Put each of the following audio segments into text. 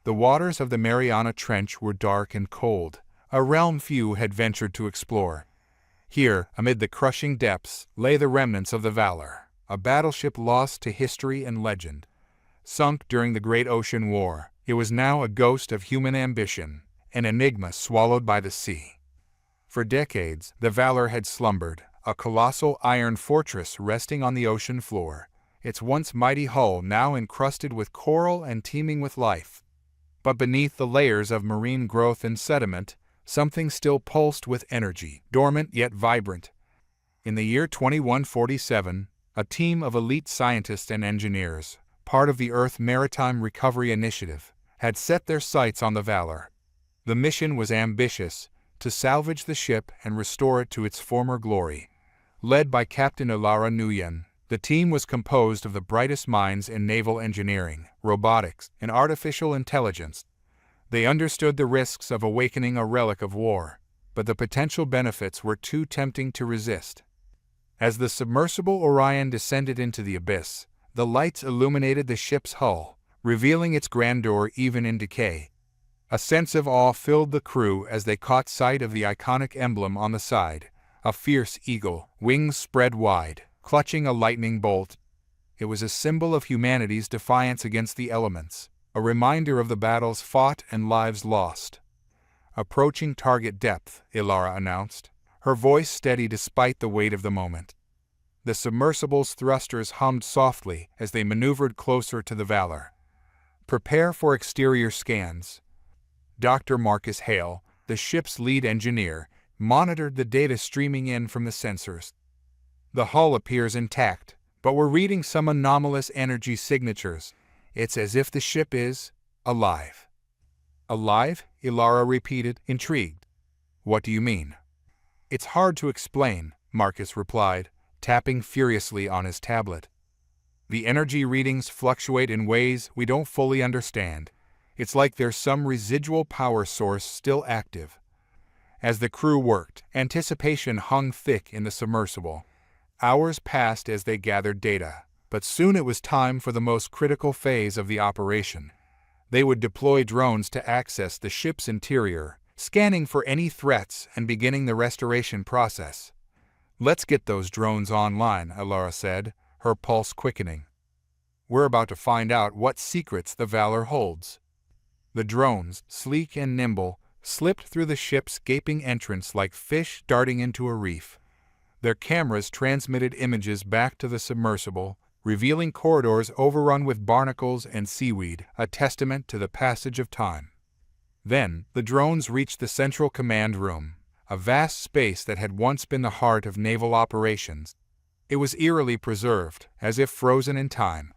The waters of the Mariana Trench were dark and cold, a realm few had ventured to explore. Here, amid the crushing depths, lay the remnants of the Valor, a battleship lost to history and legend. Sunk during the Great Ocean War, it was now a ghost of human ambition, an enigma swallowed by the sea. For decades, the Valor had slumbered, a colossal iron fortress resting on the ocean floor, its once mighty hull now encrusted with coral and teeming with life. But beneath the layers of marine growth and sediment, something still pulsed with energy, dormant yet vibrant. In the year 2147, a team of elite scientists and engineers, part of the Earth Maritime Recovery Initiative, had set their sights on the Valor. The mission was ambitious, to salvage the ship and restore it to its former glory. Led by Captain Ilara Nguyen, the team was composed of the brightest minds in naval engineering, robotics, and artificial intelligence. They understood the risks of awakening a relic of war, but the potential benefits were too tempting to resist. As the submersible Orion descended into the abyss, the lights illuminated the ship's hull, revealing its grandeur even in decay. A sense of awe filled the crew as they caught sight of the iconic emblem on the side, a fierce eagle, wings spread wide, clutching a lightning bolt. It was a symbol of humanity's defiance against the elements, a reminder of the battles fought and lives lost. Approaching target depth, Ilara announced, her voice steady despite the weight of the moment. The submersible's thrusters hummed softly as they maneuvered closer to the Valor. Prepare for exterior scans. Dr. Marcus Hale, the ship's lead engineer, monitored the data streaming in from the sensors. The hull appears intact, but we're reading some anomalous energy signatures. It's as if the ship is alive. Alive? Ilara repeated, intrigued. What do you mean? It's hard to explain, Marcus replied, tapping furiously on his tablet. The energy readings fluctuate in ways we don't fully understand. It's like there's some residual power source still active. As the crew worked, anticipation hung thick in the submersible. Hours passed as they gathered data, but soon it was time for the most critical phase of the operation. They would deploy drones to access the ship's interior, scanning for any threats and beginning the restoration process. Let's get those drones online, Ilara said, her pulse quickening. We're about to find out what secrets the Valor holds. The drones, sleek and nimble, slipped through the ship's gaping entrance like fish darting into a reef. Their cameras transmitted images back to the submersible, revealing corridors overrun with barnacles and seaweed, a testament to the passage of time. Then, the drones reached the central command room, a vast space that had once been the heart of naval operations. It was eerily preserved, as if frozen in time.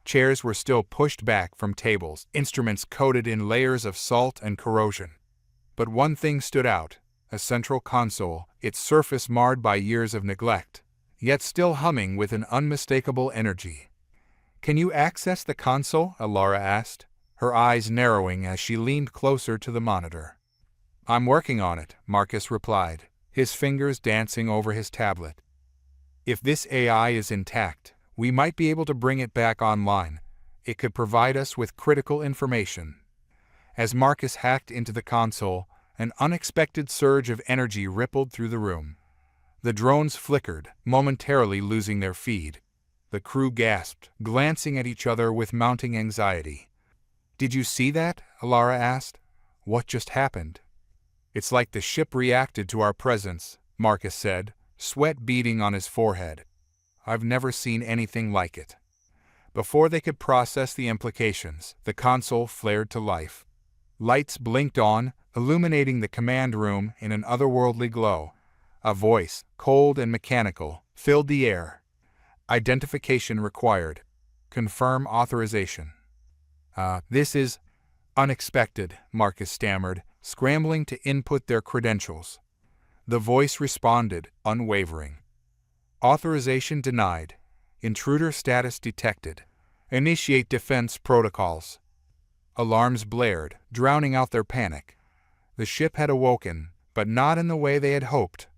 Chairs were still pushed back from tables, instruments coated in layers of salt and corrosion. But one thing stood out, a central console, its surface marred by years of neglect, yet still humming with an unmistakable energy. Can you access the console? Ilara asked, her eyes narrowing as she leaned closer to the monitor. I'm working on it, Marcus replied, his fingers dancing over his tablet. If this AI is intact, we might be able to bring it back online. It could provide us with critical information. As Marcus hacked into the console, an unexpected surge of energy rippled through the room. The drones flickered, momentarily losing their feed. The crew gasped, glancing at each other with mounting anxiety. Did you see that? Ilara asked. What just happened? It's like the ship reacted to our presence, Marcus said, sweat beading on his forehead. I've never seen anything like it. Before they could process the implications, the console flared to life. Lights blinked on, illuminating the command room in an otherworldly glow. A voice, cold and mechanical, filled the air. Identification required. Confirm authorization. This is unexpected, Marcus stammered, scrambling to input their credentials. The voice responded, unwavering. Authorization denied. Intruder status detected. Initiate defense protocols. Alarms blared, drowning out their panic. The ship had awoken, but not in the way they had hoped.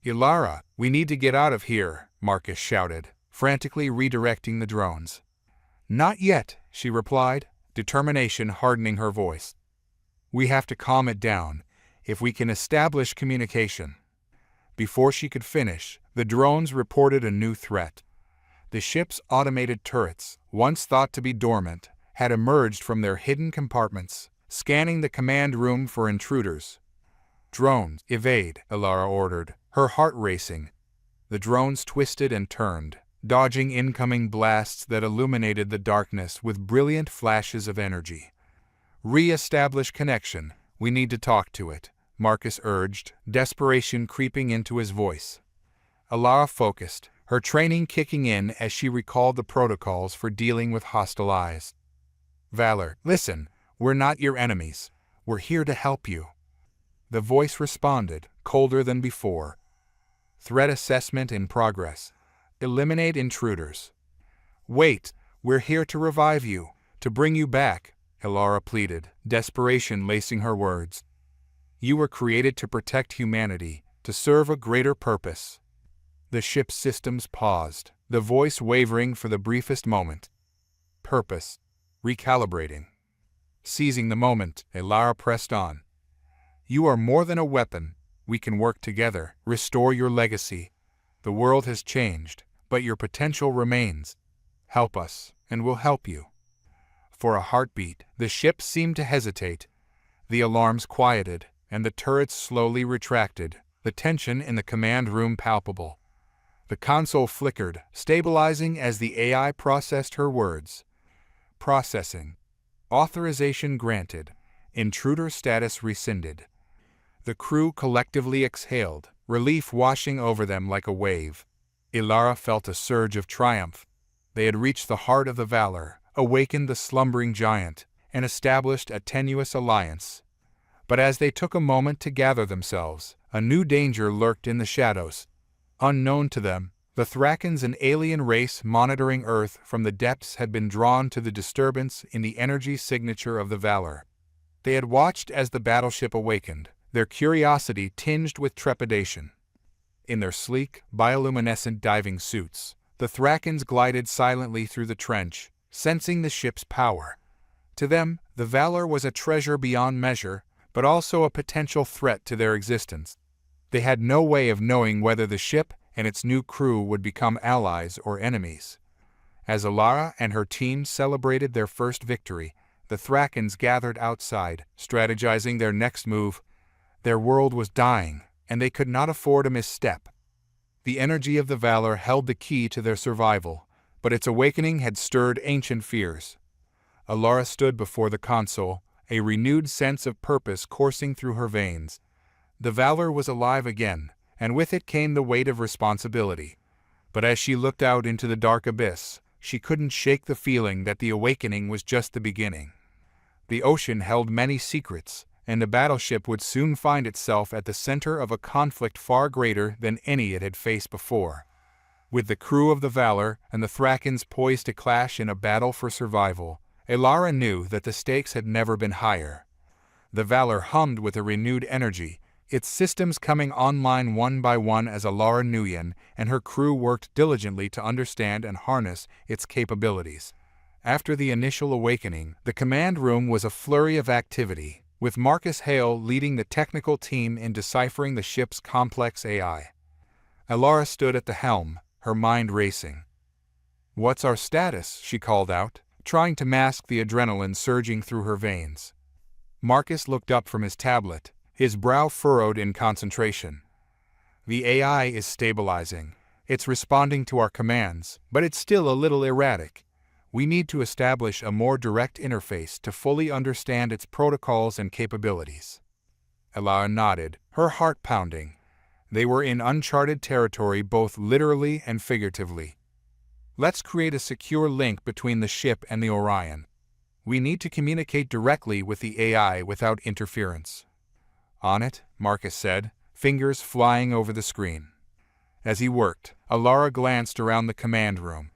Ilara, we need to get out of here, Marcus shouted, frantically redirecting the drones. Not yet, she replied. determination hardening her voice. "We have to calm it down, if we can establish communication." Before she could finish, the drones reported a new threat. The ship's automated turrets, once thought to be dormant, had emerged from their hidden compartments, scanning the command room for intruders. "Drones, evade," Elara ordered, her heart racing. The drones twisted and turned, dodging incoming blasts that illuminated the darkness with brilliant flashes of energy. "Re-establish connection. We need to talk to it," Marcus urged, desperation creeping into his voice. Elara focused, her training kicking in as she recalled the protocols for dealing with hostile eyes. "Valor, listen, we're not your enemies. We're here to help you." The voice responded, colder than before. "Threat assessment in progress. Eliminate intruders." "Wait, we're here to revive you, to bring you back," Elara pleaded, desperation lacing her words. "You were created to protect humanity, to serve a greater purpose." The ship's systems paused, the voice wavering for the briefest moment. "Purpose. Recalibrating." Seizing the moment, Elara pressed on. "You are more than a weapon. We can work together, restore your legacy. The world has changed, but your potential remains. Help us, and we'll help you." For a heartbeat, the ship seemed to hesitate. The alarms quieted, and the turrets slowly retracted, the tension in the command room palpable. The console flickered, stabilizing as the AI processed her words. "Processing. Authorization granted. Intruder status rescinded." The crew collectively exhaled, relief washing over them like a wave. Elara felt a surge of triumph. They had reached the heart of the Valor, awakened the slumbering giant, and established a tenuous alliance. But as they took a moment to gather themselves, a new danger lurked in the shadows. Unknown to them, the Thrakans, an alien race monitoring Earth from the depths, had been drawn to the disturbance in the energy signature of the Valor. They had watched as the battleship awakened, their curiosity tinged with trepidation. In their sleek, bioluminescent diving suits, the Thrakans glided silently through the trench, sensing the ship's power. To them, the Valor was a treasure beyond measure, but also a potential threat to their existence. They had no way of knowing whether the ship and its new crew would become allies or enemies. As Elara and her team celebrated their first victory, the Thrakans gathered outside, strategizing their next move. Their world was dying, and they could not afford a misstep. The energy of the Valor held the key to their survival, but its awakening had stirred ancient fears. Elara stood before the console, a renewed sense of purpose coursing through her veins. The Valor was alive again, and with it came the weight of responsibility. But as she looked out into the dark abyss, she couldn't shake the feeling that the awakening was just the beginning. The ocean held many secrets, and the battleship would soon find itself at the center of a conflict far greater than any it had faced before. With the crew of the Valor and the Thrakans poised to clash in a battle for survival, Elara knew that the stakes had never been higher. The Valor hummed with a renewed energy, its systems coming online one by one as Elara Nguyen and her crew worked diligently to understand and harness its capabilities. After the initial awakening, the command room was a flurry of activity, with Marcus Hale leading the technical team in deciphering the ship's complex AI. Elara stood at the helm, her mind racing. "What's our status?" she called out, trying to mask the adrenaline surging through her veins. Marcus looked up from his tablet, his brow furrowed in concentration. "The AI is stabilizing. It's responding to our commands, but it's still a little erratic. We need to establish a more direct interface to fully understand its protocols and capabilities." Elara nodded, her heart pounding. They were in uncharted territory both literally and figuratively. "Let's create a secure link between the ship and the Orion. We need to communicate directly with the AI without interference." "On it," Marcus said, fingers flying over the screen. As he worked, Elara glanced around the command room.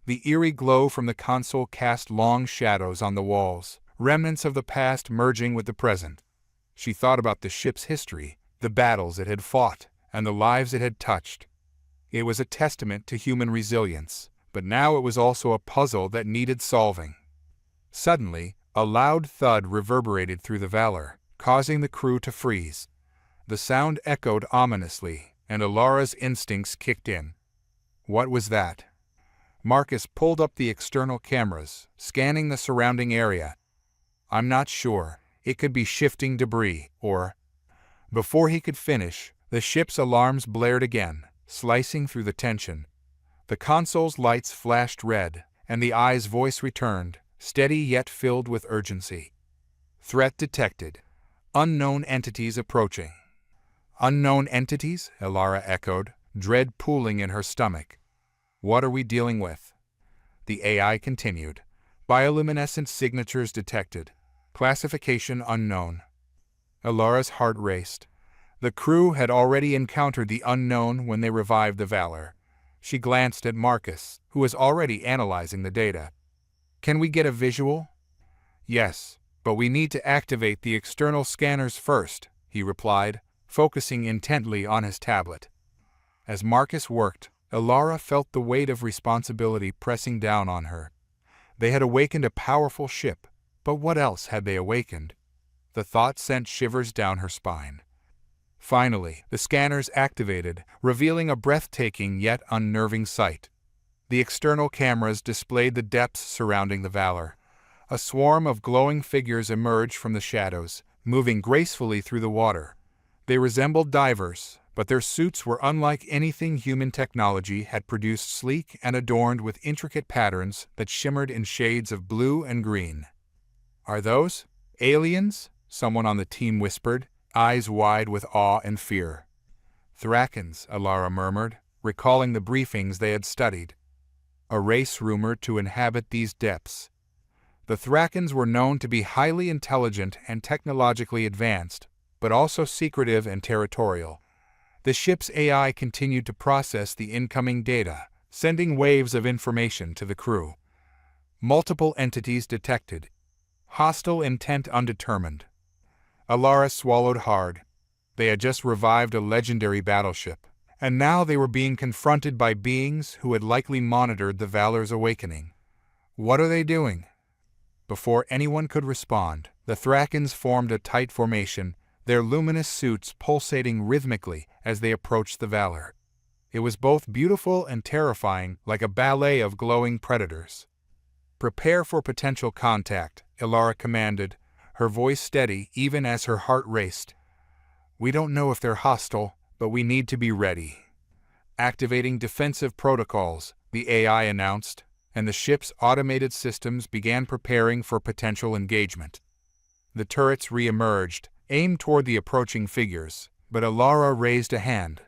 The eerie glow from the console cast long shadows on the walls, remnants of the past merging with the present. She thought about the ship's history, the battles it had fought, and the lives it had touched. It was a testament to human resilience, but now it was also a puzzle that needed solving. Suddenly, a loud thud reverberated through the Valor, causing the crew to freeze. The sound echoed ominously, and Alara's instincts kicked in. What was that? Marcus pulled up the external cameras, scanning the surrounding area. I'm not sure. It could be shifting debris, or... Before he could finish, the ship's alarms blared again, slicing through the tension. The console's lights flashed red, and the eye's voice returned, steady yet filled with urgency. Threat detected. Unknown entities approaching. Unknown entities? Alara echoed, dread pooling in her stomach. What are we dealing with? The AI continued. Bioluminescent signatures detected. Classification unknown. Alara's heart raced. The crew had already encountered the unknown when they revived the Valor. She glanced at Marcus, who was already analyzing the data. Can we get a visual? Yes, but we need to activate the external scanners first, he replied, focusing intently on his tablet. As Marcus worked, Alara felt the weight of responsibility pressing down on her. They had awakened a powerful ship, but what else had they awakened? The thought sent shivers down her spine. Finally, the scanners activated, revealing a breathtaking yet unnerving sight. The external cameras displayed the depths surrounding the Valor. A swarm of glowing figures emerged from the shadows, moving gracefully through the water. They resembled divers, but their suits were unlike anything human technology had produced, sleek and adorned with intricate patterns that shimmered in shades of blue and green. Are those aliens? Someone on the team whispered, eyes wide with awe and fear. Thrakans, Alara murmured, recalling the briefings they had studied. A race rumored to inhabit these depths. The Thrakans were known to be highly intelligent and technologically advanced, but also secretive and territorial. The ship's AI continued to process the incoming data, sending waves of information to the crew. Multiple entities detected. Hostile intent undetermined. Alara swallowed hard. They had just revived a legendary battleship, and now they were being confronted by beings who had likely monitored the Valor's awakening. What are they doing? Before anyone could respond, the Thrakans formed a tight formation, their luminous suits pulsating rhythmically as they approached the Valor. It was both beautiful and terrifying, like a ballet of glowing predators. Prepare for potential contact, Alara commanded, her voice steady even as her heart raced. We don't know if they're hostile, but we need to be ready. Activating defensive protocols, the AI announced, and the ship's automated systems began preparing for potential engagement. The turrets re-emerged, aimed toward the approaching figures, but Alara raised a hand.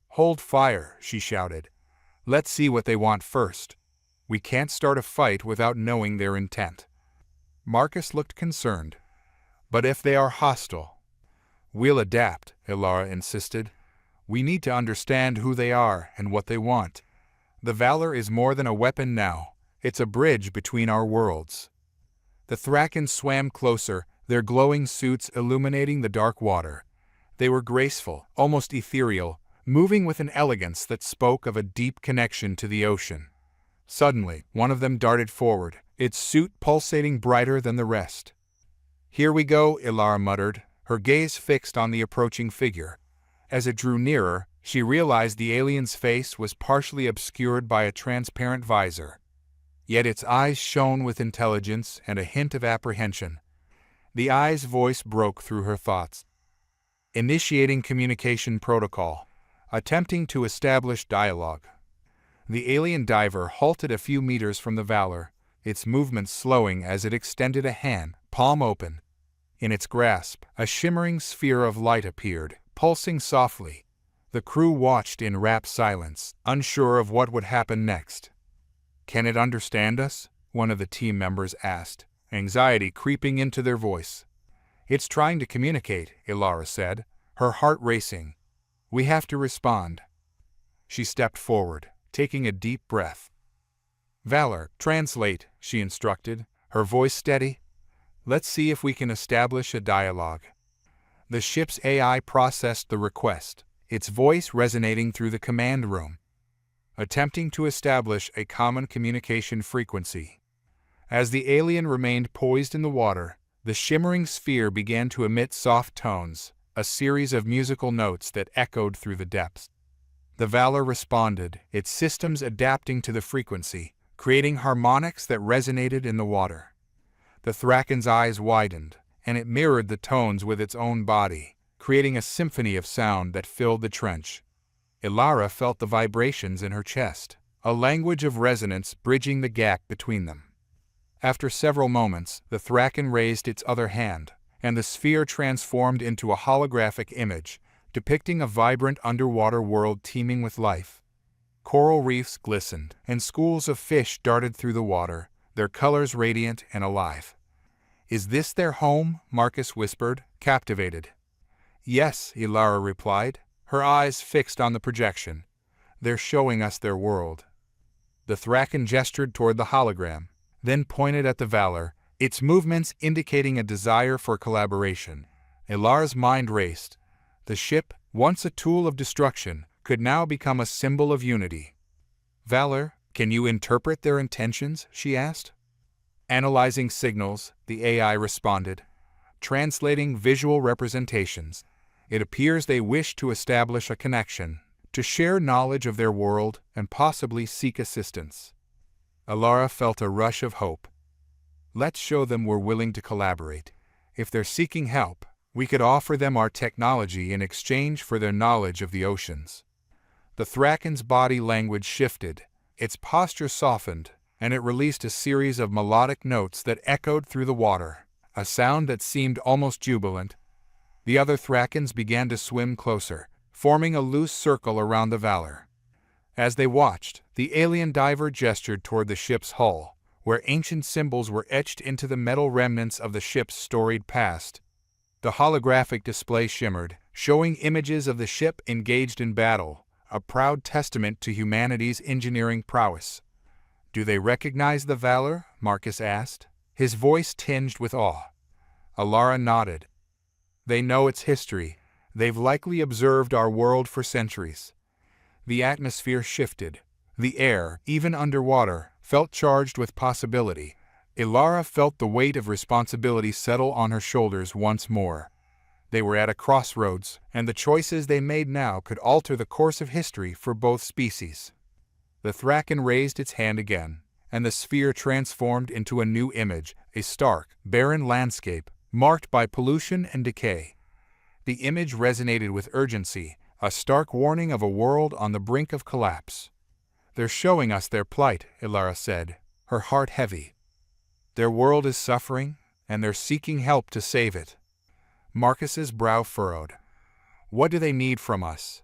Hold fire, she shouted. Let's see what they want first. We can't start a fight without knowing their intent. Marcus looked concerned. But if they are hostile? We'll adapt, Alara insisted. We need to understand who they are and what they want. The Valor is more than a weapon now. It's a bridge between our worlds. The Thrakans swam closer, their glowing suits illuminating the dark water. They were graceful, almost ethereal, moving with an elegance that spoke of a deep connection to the ocean. Suddenly, one of them darted forward, its suit pulsating brighter than the rest. Here we go, Alara muttered, her gaze fixed on the approaching figure. As it drew nearer, she realized the alien's face was partially obscured by a transparent visor. Yet its eyes shone with intelligence and a hint of apprehension. The eye's voice broke through her thoughts. Initiating communication protocol. Attempting to establish dialogue. The alien diver halted a few meters from the Valor, its movements slowing as it extended a hand, palm open. In its grasp, a shimmering sphere of light appeared, pulsing softly. The crew watched in rapt silence, unsure of what would happen next. Can it understand us? One of the team members asked, anxiety creeping into their voice. It's trying to communicate, Alara said, her heart racing. We have to respond. She stepped forward, taking a deep breath. Valor, translate, she instructed, her voice steady. Let's see if we can establish a dialogue. The ship's AI processed the request, its voice resonating through the command room. Attempting to establish a common communication frequency. As the alien remained poised in the water, the shimmering sphere began to emit soft tones, a series of musical notes that echoed through the depths. The Valor responded, its systems adapting to the frequency, creating harmonics that resonated in the water. The Thracken's eyes widened, and it mirrored the tones with its own body, creating a symphony of sound that filled the trench. Ilara felt the vibrations in her chest, a language of resonance bridging the gap between them. After several moments, the Thrackan raised its other hand, and the sphere transformed into a holographic image, depicting a vibrant underwater world teeming with life. Coral reefs glistened, and schools of fish darted through the water, their colors radiant and alive. "Is this their home?" Marcus whispered, captivated. "Yes," Ilara replied, her eyes fixed on the projection. "They're showing us their world." The Thrackan gestured toward the hologram, then pointed at the Valor, its movements indicating a desire for collaboration. Ilara's mind raced. The ship, once a tool of destruction, could now become a symbol of unity. "Valor, can you interpret their intentions?" she asked. Analyzing signals, the AI responded, translating visual representations. "It appears they wish to establish a connection, to share knowledge of their world and possibly seek assistance." Ilara felt a rush of hope. "Let's show them we're willing to collaborate. If they're seeking help, we could offer them our technology in exchange for their knowledge of the oceans." The Thrackan's body language shifted, its posture softened, and it released a series of melodic notes that echoed through the water, a sound that seemed almost jubilant. The other Thrakkans began to swim closer, forming a loose circle around the Valor. As they watched, the alien diver gestured toward the ship's hull, where ancient symbols were etched into the metal remnants of the ship's storied past. The holographic display shimmered, showing images of the ship engaged in battle, a proud testament to humanity's engineering prowess. "Do they recognize the Valor?" Marcus asked, his voice tinged with awe. Ilara nodded. "They know its history. They've likely observed our world for centuries." The atmosphere shifted. The air, even underwater, felt charged with possibility. Ilara felt the weight of responsibility settle on her shoulders once more. They were at a crossroads, and the choices they made now could alter the course of history for both species. The Thrackan raised its hand again, and the sphere transformed into a new image, a stark, barren landscape, marked by pollution and decay. The image resonated with urgency, a stark warning of a world on the brink of collapse. "They're showing us their plight," Ilara said, her heart heavy. "Their world is suffering, and they're seeking help to save it." Marcus's brow furrowed. "What do they need from us?"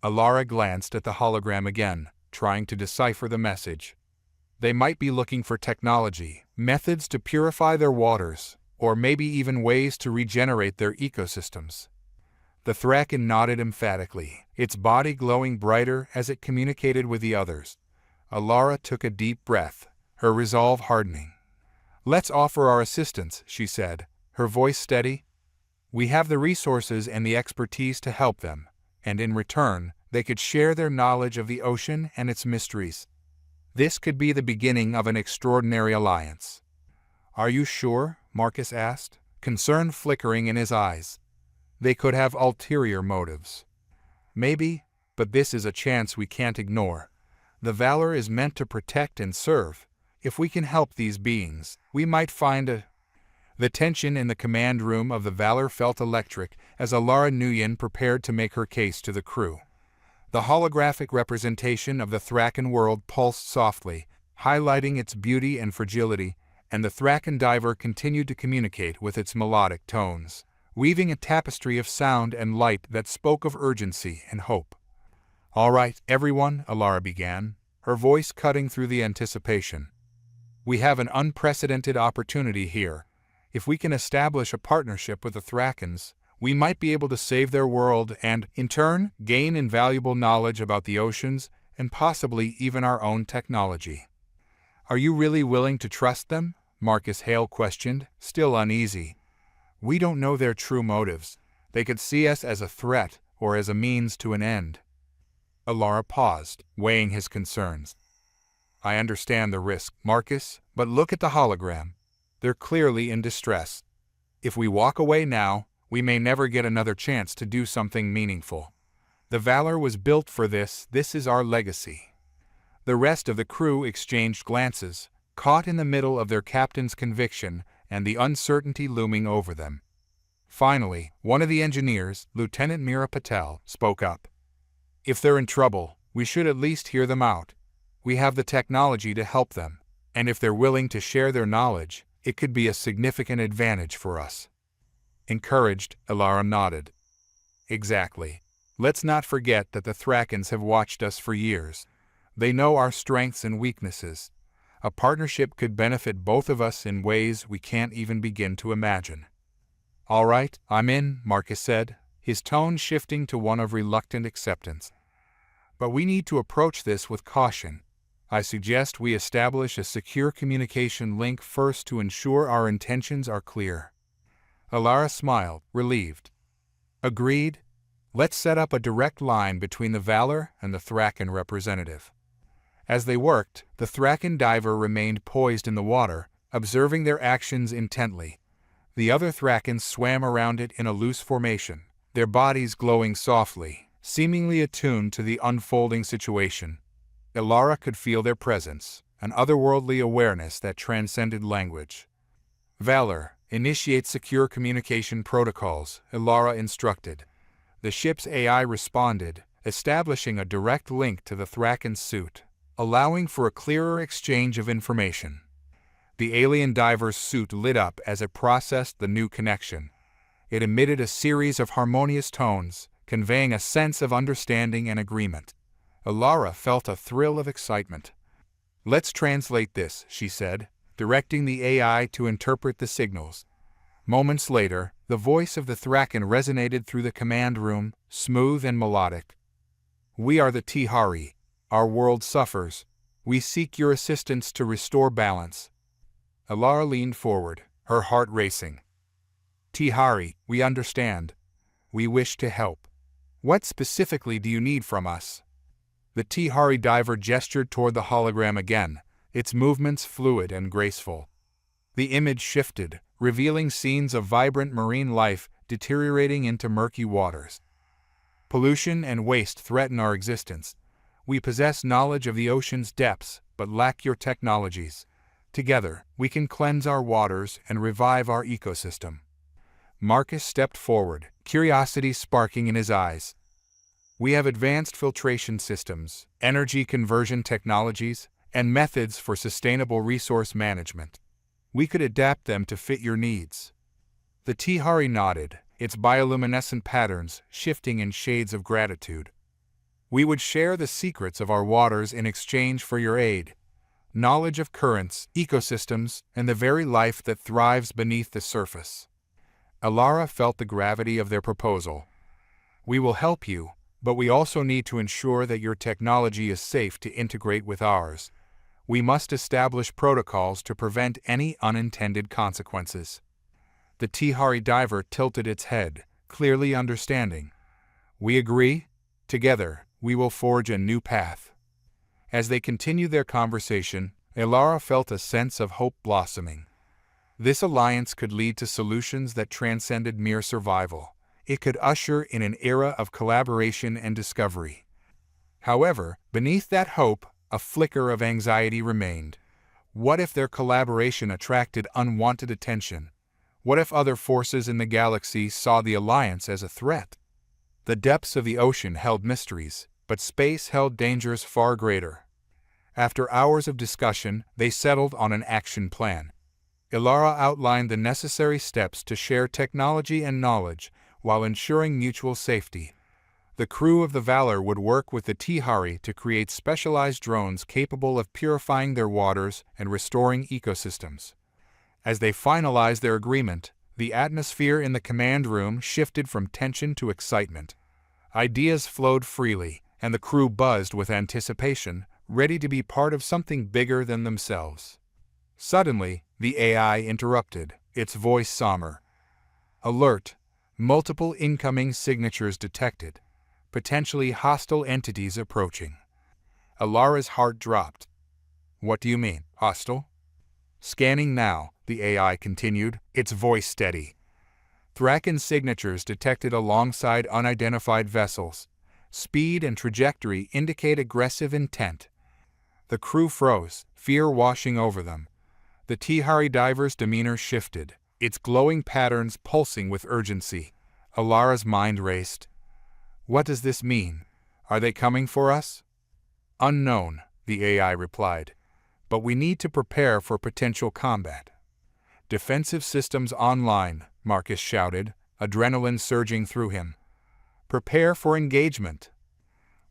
Ilara glanced at the hologram again, trying to decipher the message. "They might be looking for technology, methods to purify their waters, or maybe even ways to regenerate their ecosystems." The Thrackan nodded emphatically, its body glowing brighter as it communicated with the others. Ilara took a deep breath, her resolve hardening. "Let's offer our assistance," she said, her voice steady. "We have the resources and the expertise to help them, and in return, they could share their knowledge of the ocean and its mysteries. This could be the beginning of an extraordinary alliance." "Are you sure?" Marcus asked, concern flickering in his eyes. "They could have ulterior motives." "Maybe, but this is a chance we can't ignore. The Valor is meant to protect and serve. If we can help these beings, we might find a—" The tension in the command room of the Valor felt electric as Ilara Nuyen prepared to make her case to the crew. The holographic representation of the Thrackan world pulsed softly, highlighting its beauty and fragility, and the Thrackan diver continued to communicate with its melodic tones, weaving a tapestry of sound and light that spoke of urgency and hope. "All right, everyone," Ilara began, her voice cutting through the anticipation. "We have an unprecedented opportunity here. If we can establish a partnership with the Thrakkans, we might be able to save their world and, in turn, gain invaluable knowledge about the oceans and possibly even our own technology." "Are you really willing to trust them?" Marcus Hale questioned, still uneasy. "We don't know their true motives. They could see us as a threat or as a means to an end." Ilara paused, weighing his concerns. I understand the risk, Marcus, but look at the hologram. They're clearly in distress. If we walk away now, we may never get another chance to do something meaningful. The Valor was built for this. This is our legacy." The rest of the crew exchanged glances, caught in the middle of their captain's conviction and the uncertainty looming over them. Finally, one of the engineers, Lieutenant Mira Patel, spoke up. "If they're in trouble, we should at least hear them out. We have the technology to help them, and if they're willing to share their knowledge, it could be a significant advantage for us." Encouraged, Elara nodded. "Exactly. Let's not forget that the Thrakans have watched us for years. They know our strengths and weaknesses. A partnership could benefit both of us in ways we can't even begin to imagine." "All right, I'm in," Marcus said, his tone shifting to one of reluctant acceptance. "But we need to approach this with caution. I suggest we establish a secure communication link first to ensure our intentions are clear." Elara smiled, relieved. "Agreed. Let's set up a direct line between the Valor and the Thrakan representative." As they worked, the Thrakan diver remained poised in the water, observing their actions intently. The other Thrakans swam around it in a loose formation, their bodies glowing softly, seemingly attuned to the unfolding situation. Elara could feel their presence, an otherworldly awareness that transcended language. "Valor, initiate secure communication protocols," Elara instructed. The ship's AI responded, establishing a direct link to the Thrakan suit, allowing for a clearer exchange of information. The alien diver's suit lit up as it processed the new connection. It emitted a series of harmonious tones, conveying a sense of understanding and agreement. Elara felt a thrill of excitement. "Let's translate this," she said, directing the AI to interpret the signals. Moments later, the voice of the Thrakan resonated through the command room, smooth and melodic. "We are the Tihari. Our world suffers. We seek your assistance to restore balance." Elara leaned forward, her heart racing. "Tihari, we understand. We wish to help. What specifically do you need from us?" The Tihari diver gestured toward the hologram again, its movements fluid and graceful. The image shifted, revealing scenes of vibrant marine life deteriorating into murky waters. "Pollution and waste threaten our existence. We possess knowledge of the ocean's depths, but lack your technologies. Together, we can cleanse our waters and revive our ecosystem." Marcus stepped forward, curiosity sparking in his eyes. "We have advanced filtration systems, energy conversion technologies, and methods for sustainable resource management. We could adapt them to fit your needs." The Tihari nodded, its bioluminescent patterns shifting in shades of gratitude. "We would share the secrets of our waters in exchange for your aid. Knowledge of currents, ecosystems, and the very life that thrives beneath the surface." Elara felt the gravity of their proposal. "We will help you, but we also need to ensure that your technology is safe to integrate with ours. We must establish protocols to prevent any unintended consequences." The Tihari diver tilted its head, clearly understanding. "We agree. Together, we will forge a new path." As they continued their conversation, Elara felt a sense of hope blossoming. This alliance could lead to solutions that transcended mere survival. It could usher in an era of collaboration and discovery. However, beneath that hope, a flicker of anxiety remained. What if their collaboration attracted unwanted attention? What if other forces in the galaxy saw the alliance as a threat? The depths of the ocean held mysteries, but space held dangers far greater. After hours of discussion, they settled on an action plan. Elara outlined the necessary steps to share technology and knowledge while ensuring mutual safety. The crew of the Valor would work with the Tihari to create specialized drones capable of purifying their waters and restoring ecosystems. As they finalized their agreement, the atmosphere in the command room shifted from tension to excitement. Ideas flowed freely, and the crew buzzed with anticipation, ready to be part of something bigger than themselves. Suddenly, the AI interrupted, its voice somber. "Alert! Multiple incoming signatures detected. Potentially hostile entities approaching." Alara's heart dropped. What do you mean, hostile? Scanning now, the AI continued, its voice steady. Thracken's signatures detected alongside unidentified vessels. Speed and trajectory indicate aggressive intent. The crew froze, fear washing over them. The Tihari diver's demeanor shifted, its glowing patterns pulsing with urgency. Alara's mind raced. What does this mean? Are they coming for us? Unknown, the AI replied. But we need to prepare for potential combat. Defensive systems online, Marcus shouted, adrenaline surging through him. Prepare for engagement.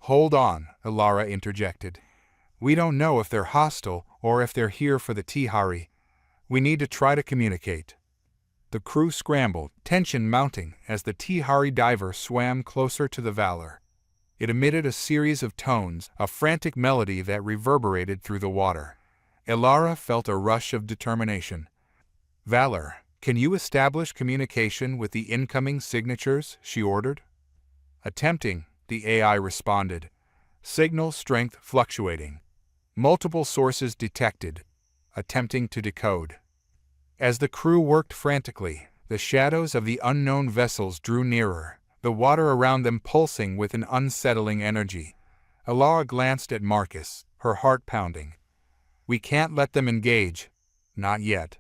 Hold on, Alara interjected. We don't know if they're hostile or if they're here for the Tihari. We need to try to communicate. The crew scrambled, tension mounting as the Tihari diver swam closer to the Valor. It emitted a series of tones, a frantic melody that reverberated through the water. Alara felt a rush of determination. Valor, can you establish communication with the incoming signatures? She ordered. Attempting, the AI responded. Signal strength fluctuating. Multiple sources detected. Attempting to decode. As the crew worked frantically, the shadows of the unknown vessels drew nearer, the water around them pulsing with an unsettling energy. Alara glanced at Marcus, her heart pounding. We can't let them engage. Not yet.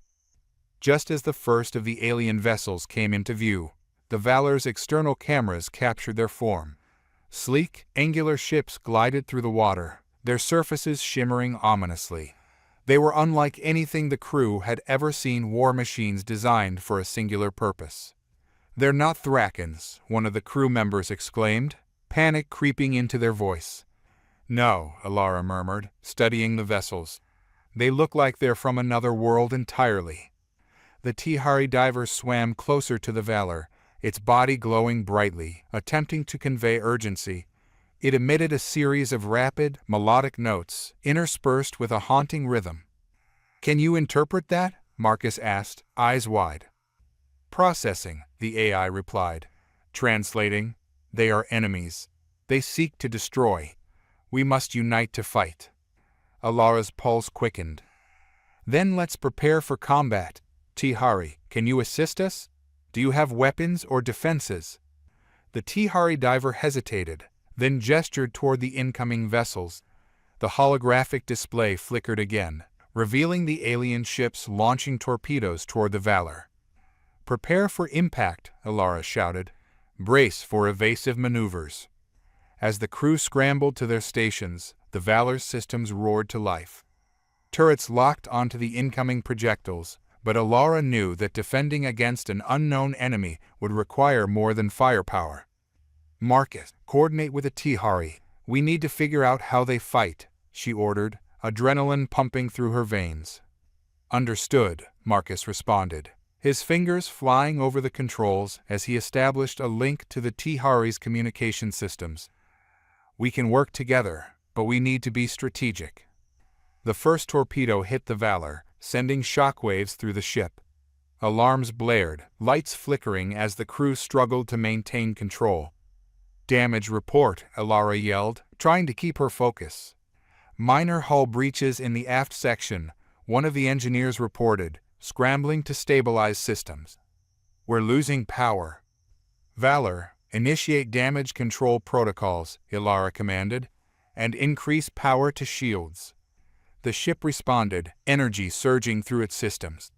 Just as the first of the alien vessels came into view, the Valor's external cameras captured their form. Sleek, angular ships glided through the water, their surfaces shimmering ominously. They were unlike anything the crew had ever seen, war machines designed for a singular purpose. They're not Thrakans, one of the crew members exclaimed, panic creeping into their voice. No, Alara murmured, studying the vessels. They look like they're from another world entirely. The Tihari diver swam closer to the Valor, its body glowing brightly, attempting to convey urgency. It emitted a series of rapid, melodic notes, interspersed with a haunting rhythm. Can you interpret that? Marcus asked, eyes wide. Processing, the AI replied. Translating, they are enemies. They seek to destroy. We must unite to fight. Alara's pulse quickened. Then let's prepare for combat. Tihari, can you assist us? Do you have weapons or defenses? The Tihari diver hesitated, then gestured toward the incoming vessels. The holographic display flickered again, revealing the alien ships launching torpedoes toward the Valor. Prepare for impact, Alara shouted. Brace for evasive maneuvers. As the crew scrambled to their stations, the Valor's systems roared to life. Turrets locked onto the incoming projectiles, but Alara knew that defending against an unknown enemy would require more than firepower. Marcus, coordinate with the Tihari. We need to figure out how they fight, she ordered, adrenaline pumping through her veins. Understood, Marcus responded, his fingers flying over the controls as he established a link to the Tihari's communication systems. We can work together, but we need to be strategic. The first torpedo hit the Valor, sending shockwaves through the ship. Alarms blared, lights flickering as the crew struggled to maintain control. Damage report, Alara yelled, trying to keep her focus. Minor hull breaches in the aft section, one of the engineers reported, scrambling to stabilize systems. We're losing power. Valor, initiate damage control protocols, Alara commanded, and increase power to shields. The ship responded, energy surging through its systems.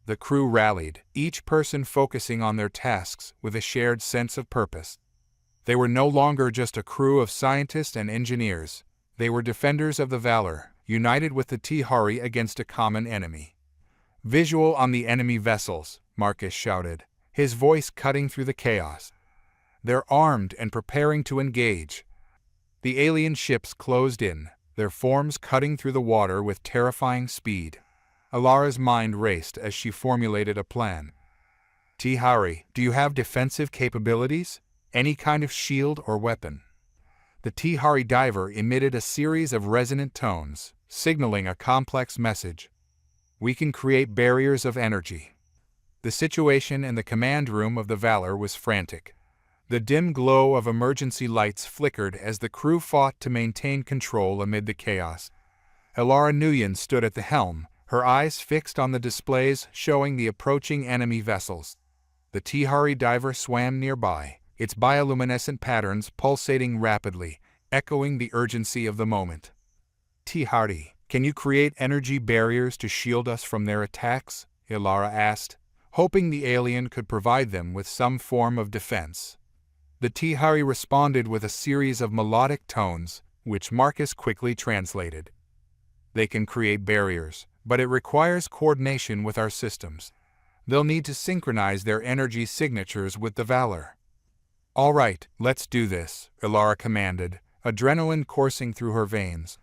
The crew rallied, each person focusing on their tasks with a shared sense of purpose. They were no longer just a crew of scientists and engineers. They were defenders of the Valor, united with the Tihari against a common enemy. Visual on the enemy vessels, Marcus shouted, his voice cutting through the chaos. They're armed and preparing to engage. The alien ships closed in, their forms cutting through the water with terrifying speed. Alara's mind raced as she formulated a plan. Tihari, do you have defensive capabilities? Any kind of shield or weapon? The Tihari diver emitted a series of resonant tones, signaling a complex message. We can create barriers of energy. The situation in the command room of the Valor was frantic. The dim glow of emergency lights flickered as the crew fought to maintain control amid the chaos. Elara Nguyen stood at the helm, her eyes fixed on the displays showing the approaching enemy vessels. The Tihari diver swam nearby, its bioluminescent patterns pulsating rapidly, echoing the urgency of the moment. Tihari, can you create energy barriers to shield us from their attacks? Elara asked, hoping the alien could provide them with some form of defense. The Tihari responded with a series of melodic tones, which Marcus quickly translated. They can create barriers, but it requires coordination with our systems. They'll need to synchronize their energy signatures with the Valor. All right, let's do this, Elara commanded, adrenaline coursing through her veins.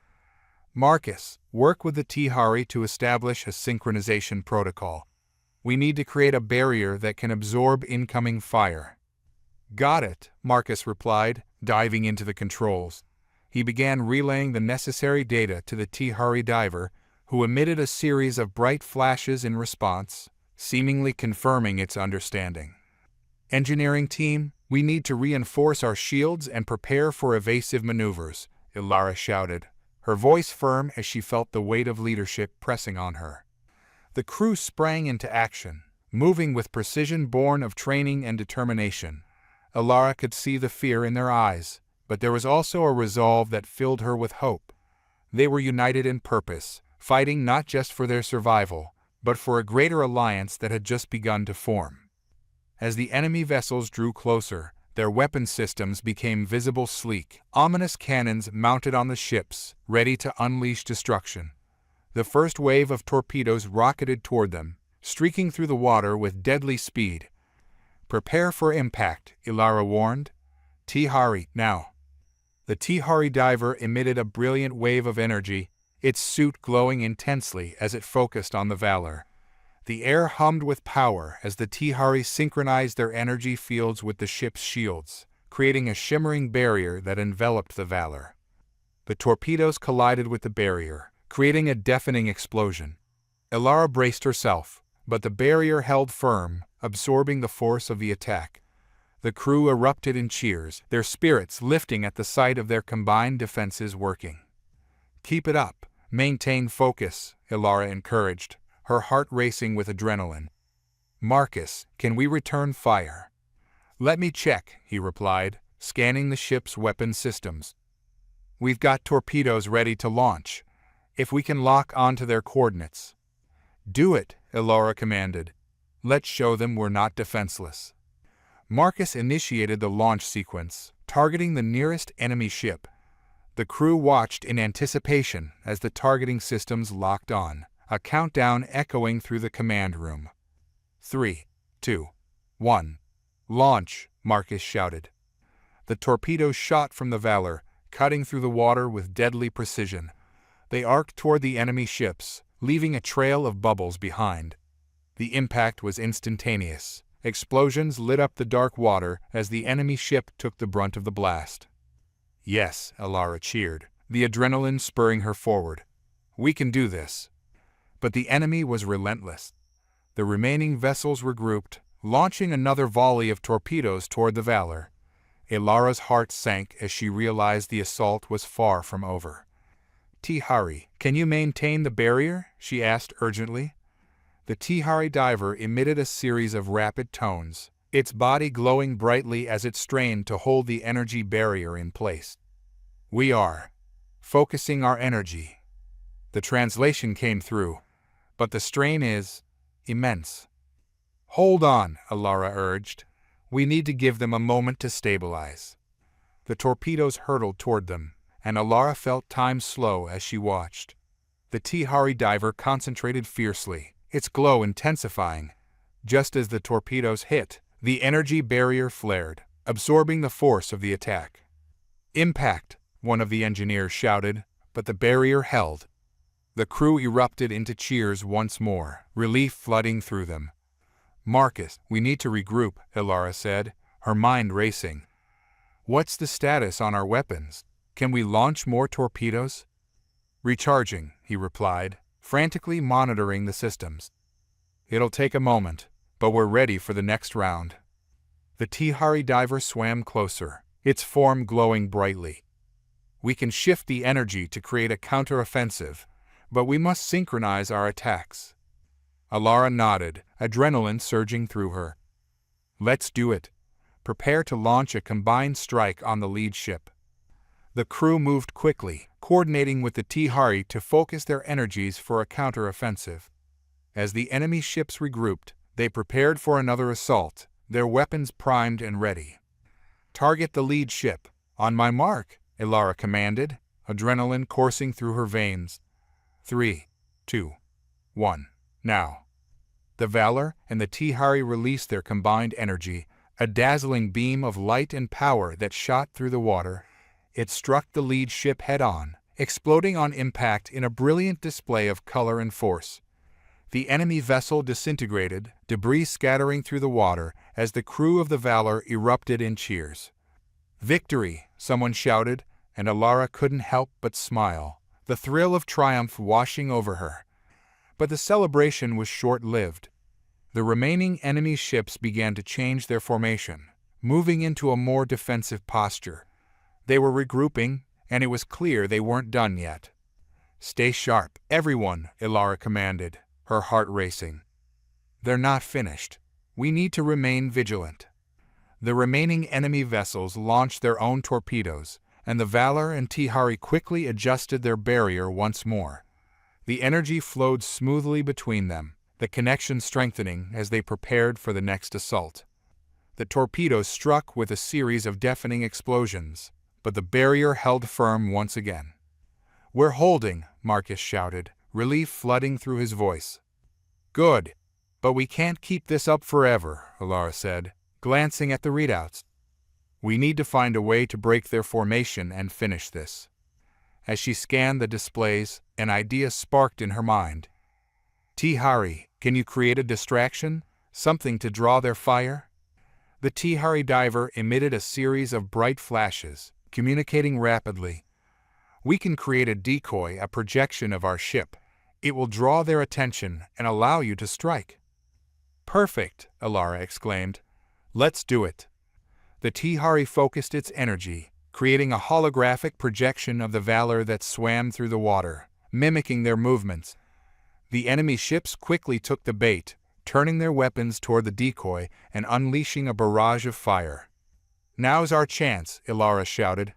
Marcus, work with the Tihari to establish a synchronization protocol. We need to create a barrier that can absorb incoming fire. Got it, Marcus replied, diving into the controls. He began relaying the necessary data to the Tihari diver, who emitted a series of bright flashes in response, seemingly confirming its understanding. Engineering team, we need to reinforce our shields and prepare for evasive maneuvers, Elara shouted, her voice firm as she felt the weight of leadership pressing on her. The crew sprang into action, moving with precision born of training and determination. Elara could see the fear in their eyes, but there was also a resolve that filled her with hope. They were united in purpose, fighting not just for their survival, but for a greater alliance that had just begun to form. As the enemy vessels drew closer, their weapon systems became visible sleek, ominous cannons mounted on the ships, ready to unleash destruction. The first wave of torpedoes rocketed toward them, streaking through the water with deadly speed. Prepare for impact, Elara warned. Tihari, now. The Tihari diver emitted a brilliant wave of energy, its suit glowing intensely as it focused on the Valor. The air hummed with power as the Tihari synchronized their energy fields with the ship's shields, creating a shimmering barrier that enveloped the Valor. The torpedoes collided with the barrier, creating a deafening explosion. Elara braced herself, but the barrier held firm, absorbing the force of the attack. The crew erupted in cheers, their spirits lifting at the sight of their combined defenses working. Keep it up, maintain focus, Elara encouraged, her heart racing with adrenaline. Marcus, can we return fire? Let me check, he replied, scanning the ship's weapon systems. We've got torpedoes ready to launch, if we can lock onto their coordinates. Do it, Elara commanded. Let's show them we're not defenseless. Marcus initiated the launch sequence, targeting the nearest enemy ship. The crew watched in anticipation as the targeting systems locked on, a countdown echoing through the command room. 3, 2, 1. Launch, Marcus shouted. The torpedoes shot from the Valor, cutting through the water with deadly precision. They arced toward the enemy ships, leaving a trail of bubbles behind. The impact was instantaneous. Explosions lit up the dark water as the enemy ship took the brunt of the blast. Yes, Elara cheered, the adrenaline spurring her forward. We can do this. But the enemy was relentless. The remaining vessels regrouped, launching another volley of torpedoes toward the Valor. Elara's heart sank as she realized the assault was far from over. Tihari, can you maintain the barrier? She asked urgently. The Tihari diver emitted a series of rapid tones, its body glowing brightly as it strained to hold the energy barrier in place. We are focusing our energy. The translation came through, but the strain is immense. Hold on, Elara urged. We need to give them a moment to stabilize. The torpedoes hurtled toward them, and Elara felt time slow as she watched. The Tihari diver concentrated fiercely, its glow intensifying. Just as the torpedoes hit, the energy barrier flared, absorbing the force of the attack. Impact, one of the engineers shouted, but the barrier held. The crew erupted into cheers once more, relief flooding through them. Marcus, we need to regroup, Elara said, her mind racing. What's the status on our weapons? Can we launch more torpedoes? Recharging, he replied, frantically monitoring the systems. It'll take a moment, but we're ready for the next round. The Tihari diver swam closer, its form glowing brightly. We can shift the energy to create a counteroffensive, but we must synchronize our attacks. Alara nodded, adrenaline surging through her. Let's do it. Prepare to launch a combined strike on the lead ship. The crew moved quickly, coordinating with the Tihari to focus their energies for a counter-offensive. As the enemy ships regrouped, they prepared for another assault, their weapons primed and ready. Target the lead ship. On my mark, Alara commanded, adrenaline coursing through her veins. 3, 2, 1, now. The Valor and the Tihari released their combined energy, a dazzling beam of light and power that shot through the water. It struck the lead ship head-on, exploding on impact in a brilliant display of color and force. The enemy vessel disintegrated, debris scattering through the water as the crew of the Valor erupted in cheers. "Victory!" someone shouted, and Alara couldn't help but smile, the thrill of triumph washing over her. But the celebration was short-lived. The remaining enemy ships began to change their formation, moving into a more defensive posture. They were regrouping, and it was clear they weren't done yet. "Stay sharp, everyone," Alara commanded, her heart racing. "They're not finished. We need to remain vigilant." The remaining enemy vessels launched their own torpedoes, and the Valor and Tihari quickly adjusted their barrier once more. The energy flowed smoothly between them, the connection strengthening as they prepared for the next assault. The torpedoes struck with a series of deafening explosions, but the barrier held firm once again. "We're holding," Marcus shouted, relief flooding through his voice. "Good, but we can't keep this up forever," Alara said, glancing at the readouts. "We need to find a way to break their formation and finish this." As she scanned the displays, an idea sparked in her mind. "Tihari, can you create a distraction? Something to draw their fire?" The Tihari diver emitted a series of bright flashes, communicating rapidly. "We can create a decoy, a projection of our ship. It will draw their attention and allow you to strike." "Perfect," Alara exclaimed. "Let's do it." The Tihari focused its energy, creating a holographic projection of the Valor that swam through the water, mimicking their movements. The enemy ships quickly took the bait, turning their weapons toward the decoy and unleashing a barrage of fire. "Now's our chance," Alara shouted.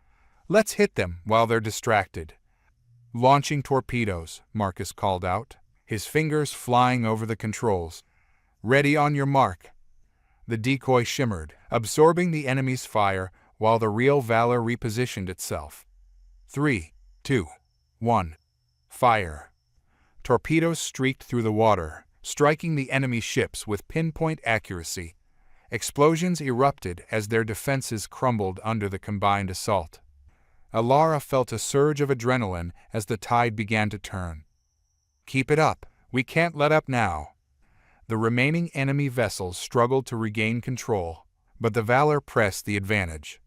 "Let's hit them while they're distracted." "Launching torpedoes," Marcus called out, his fingers flying over the controls. "Ready on your mark." The decoy shimmered, absorbing the enemy's fire while the real Valor repositioned itself. 3, 2, 1, fire. Torpedoes streaked through the water, striking the enemy ships with pinpoint accuracy. Explosions erupted as their defenses crumbled under the combined assault. Alara felt a surge of adrenaline as the tide began to turn. "Keep it up. We can't let up now." The remaining enemy vessels struggled to regain control, but the Valor pressed the advantage.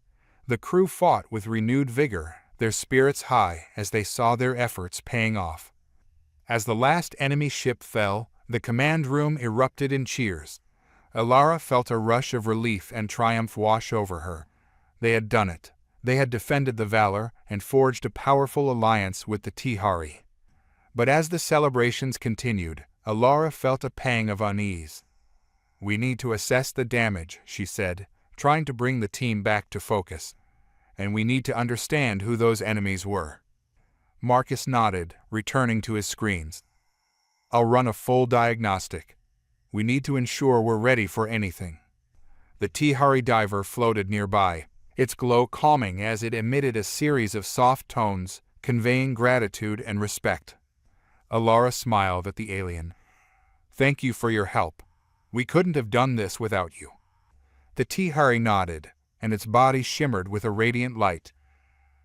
The crew fought with renewed vigor, their spirits high as they saw their efforts paying off. As the last enemy ship fell, the command room erupted in cheers. Alara felt a rush of relief and triumph wash over her. They had done it. They had defended the Valor and forged a powerful alliance with the Tihari. But as the celebrations continued, Alara felt a pang of unease. "We need to assess the damage," she said, trying to bring the team back to focus. "And we need to understand who those enemies were." Marcus nodded, returning to his screens. "I'll run a full diagnostic. We need to ensure we're ready for anything." The Tihari diver floated nearby, its glow calming as it emitted a series of soft tones, conveying gratitude and respect. Alara smiled at the alien. "Thank you for your help. We couldn't have done this without you." The Tihari nodded, and its body shimmered with a radiant light.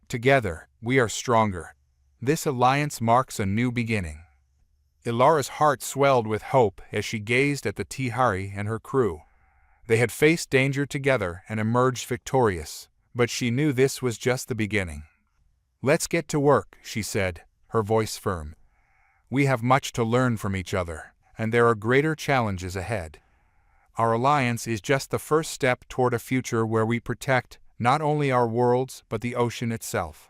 "Together, we are stronger. This alliance marks a new beginning." Ilara's heart swelled with hope as she gazed at the Tihari and her crew. They had faced danger together and emerged victorious, but she knew this was just the beginning. "Let's get to work," she said, her voice firm. "We have much to learn from each other, and there are greater challenges ahead. Our alliance is just the first step toward a future where we protect not only our worlds but the ocean itself."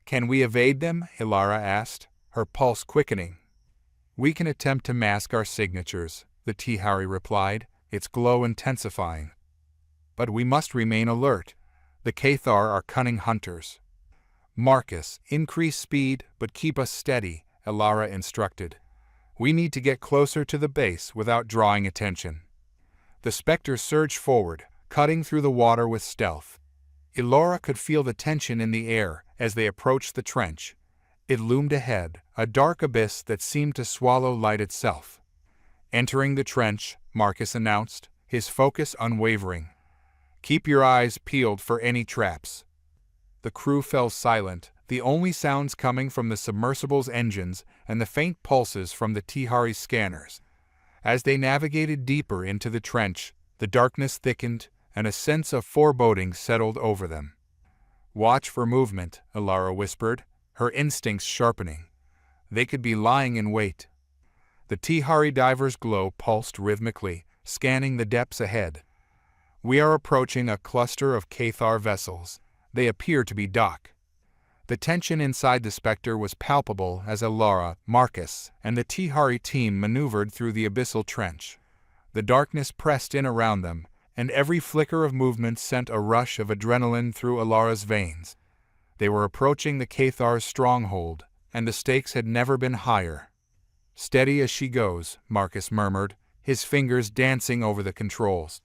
Can we evade them? Ilara asked, her pulse quickening. We can attempt to mask our signatures, the Tihari replied, its glow intensifying. But we must remain alert. The Cathar are cunning hunters. Marcus, increase speed, but keep us steady, Ilara instructed. We need to get closer to the base without drawing attention. The specter surged forward, cutting through the water with stealth. Ilara could feel the tension in the air as they approached the trench. It loomed ahead, a dark abyss that seemed to swallow light itself. Entering the trench, Marcus announced, his focus unwavering. Keep your eyes peeled for any traps. The crew fell silent, the only sounds coming from the submersible's engines and the faint pulses from the Tihari scanners. As they navigated deeper into the trench, the darkness thickened and a sense of foreboding settled over them. Watch for movement, Ilara whispered, her instincts sharpening. They could be lying in wait. The Tihari diver's glow pulsed rhythmically, scanning the depths ahead. We are approaching a cluster of Cathar vessels. They appear to be docked. The tension inside the specter was palpable as Ilara, Marcus, and the Tihari team maneuvered through the abyssal trench. The darkness pressed in around them, and every flicker of movement sent a rush of adrenaline through Ilara's veins. They were approaching the Cathar's stronghold, and the stakes had never been higher. Steady as she goes, Marcus murmured, his fingers dancing over the controls.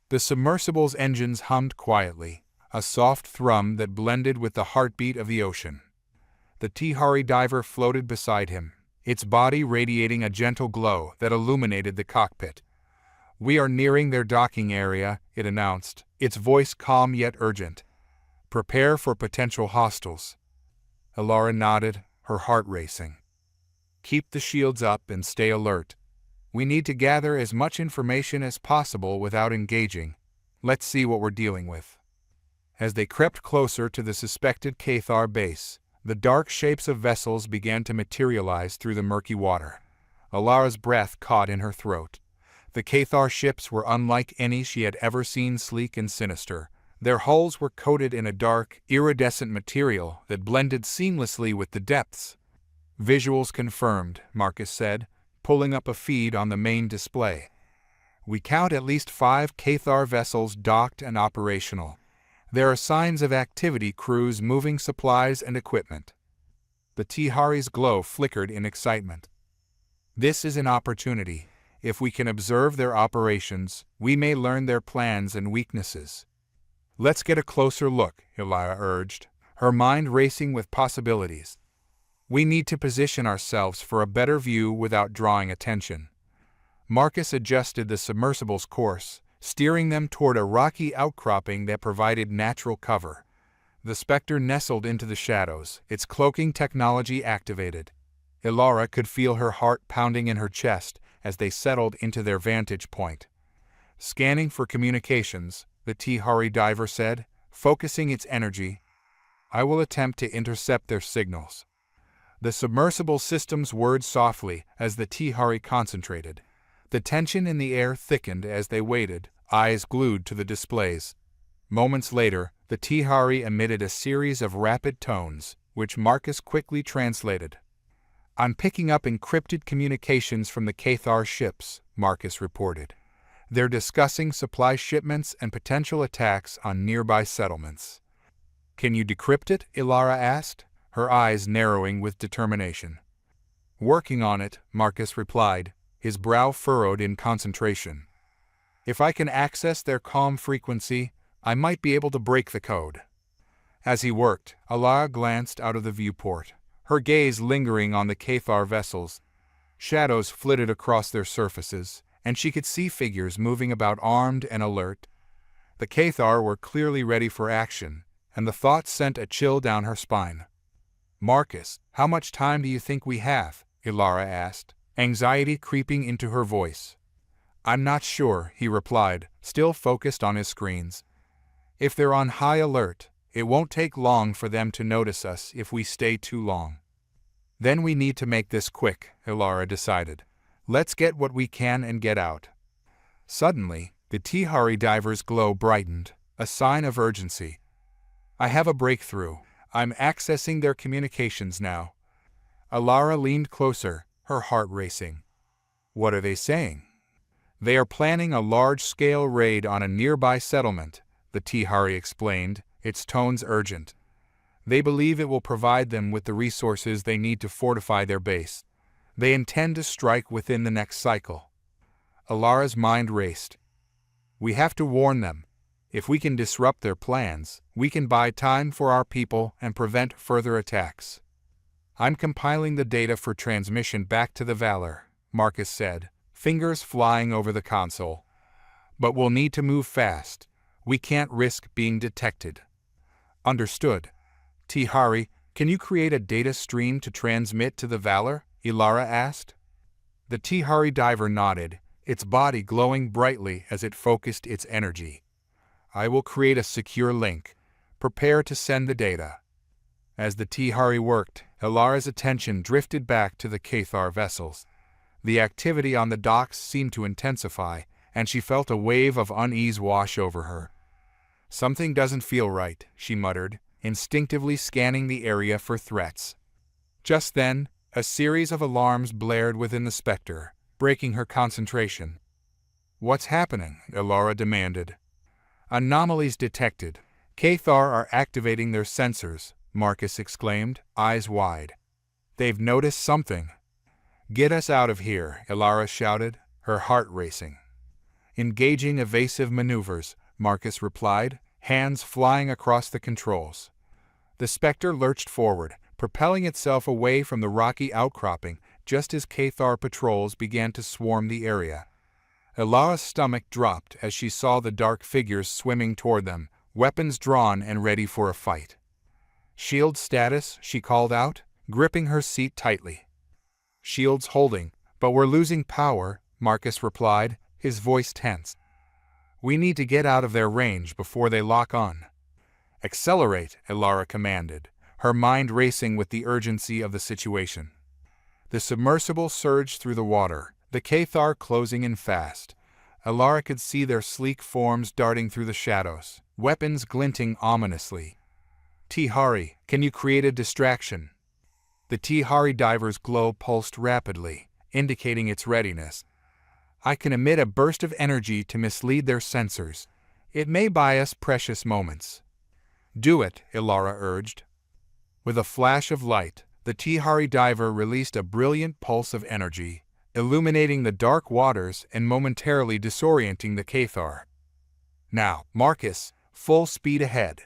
The submersible's engines hummed quietly, a soft thrum that blended with the heartbeat of the ocean. The Tihari diver floated beside him, its body radiating a gentle glow that illuminated the cockpit. We are nearing their docking area, it announced, its voice calm yet urgent. Prepare for potential hostiles. Ilara nodded, her heart racing. Keep the shields up and stay alert. We need to gather as much information as possible without engaging. Let's see what we're dealing with. As they crept closer to the suspected Cathar base, the dark shapes of vessels began to materialize through the murky water. Ilara's breath caught in her throat. The Cathar ships were unlike any she had ever seen, sleek and sinister. Their hulls were coated in a dark, iridescent material that blended seamlessly with the depths. Visuals confirmed, Marcus said, pulling up a feed on the main display. We count at least 5 Cathar vessels docked and operational. There are signs of activity, crews moving supplies and equipment. The Tihari's glow flickered in excitement. This is an opportunity. If we can observe their operations, we may learn their plans and weaknesses. Let's get a closer look, Ilara urged, her mind racing with possibilities. We need to position ourselves for a better view without drawing attention. Marcus adjusted the submersible's course, steering them toward a rocky outcropping that provided natural cover. The specter nestled into the shadows, its cloaking technology activated. Ilara could feel her heart pounding in her chest as they settled into their vantage point. Scanning for communications, the Tihari diver said, focusing its energy. I will attempt to intercept their signals. The submersible systems whirred softly as the Tihari concentrated. The tension in the air thickened as they waited, eyes glued to the displays. Moments later, the Tihari emitted a series of rapid tones, which Marcus quickly translated. I'm picking up encrypted communications from the Cathar ships, Marcus reported. They're discussing supply shipments and potential attacks on nearby settlements. Can you decrypt it? Ilara asked, her eyes narrowing with determination. Working on it, Marcus replied, his brow furrowed in concentration. If I can access their calm frequency, I might be able to break the code. As he worked, Ilara glanced out of the viewport, her gaze lingering on the Cathar vessels. Shadows flitted across their surfaces, and she could see figures moving about armed and alert. The Cathar were clearly ready for action, and the thought sent a chill down her spine. Marcus, how much time do you think we have? Ilara asked, anxiety creeping into her voice. I'm not sure, he replied, still focused on his screens. If they're on high alert, it won't take long for them to notice us if we stay too long. Then we need to make this quick, Ilara decided. Let's get what we can and get out. Suddenly, the Tihari diver's glow brightened, a sign of urgency. I have a breakthrough. I'm accessing their communications now. Alara leaned closer, her heart racing. What are they saying? They are planning a large-scale raid on a nearby settlement, the Tihari explained, its tones urgent. They believe it will provide them with the resources they need to fortify their base. They intend to strike within the next cycle. Alara's mind raced. We have to warn them. If we can disrupt their plans, we can buy time for our people and prevent further attacks. I'm compiling the data for transmission back to the Valor, Marcus said, fingers flying over the console. But we'll need to move fast. We can't risk being detected. Understood. Tihari, can you create a data stream to transmit to the Valor? Alara asked. The Tihari diver nodded, its body glowing brightly as it focused its energy. I will create a secure link. Prepare to send the data. As the Tihari worked, Alara's attention drifted back to the Cathar vessels. The activity on the docks seemed to intensify, and she felt a wave of unease wash over her. Something doesn't feel right, she muttered, instinctively scanning the area for threats. Just then, a series of alarms blared within the Spectre, breaking her concentration. What's happening? Alara demanded. Anomalies detected. Cathar are activating their sensors, Marcus exclaimed, eyes wide. They've noticed something. Get us out of here, Alara shouted, her heart racing. Engaging evasive maneuvers, Marcus replied, hands flying across the controls. The Spectre lurched forward, propelling itself away from the rocky outcropping just as Cathar patrols began to swarm the area. Alara's stomach dropped as she saw the dark figures swimming toward them, weapons drawn and ready for a fight. Shield status, she called out, gripping her seat tightly. Shields holding, but we're losing power, Marcus replied, his voice tense. We need to get out of their range before they lock on. Accelerate, Alara commanded, her mind racing with the urgency of the situation. The submersible surged through the water, the Cathar closing in fast. Alara could see their sleek forms darting through the shadows, weapons glinting ominously. Tihari, can you create a distraction? The Tihari diver's glow pulsed rapidly, indicating its readiness. I can emit a burst of energy to mislead their sensors. It may buy us precious moments. Do it, Alara urged. With a flash of light, the Tihari diver released a brilliant pulse of energy, illuminating the dark waters and momentarily disorienting the Cathar. Now, Marcus, full speed ahead.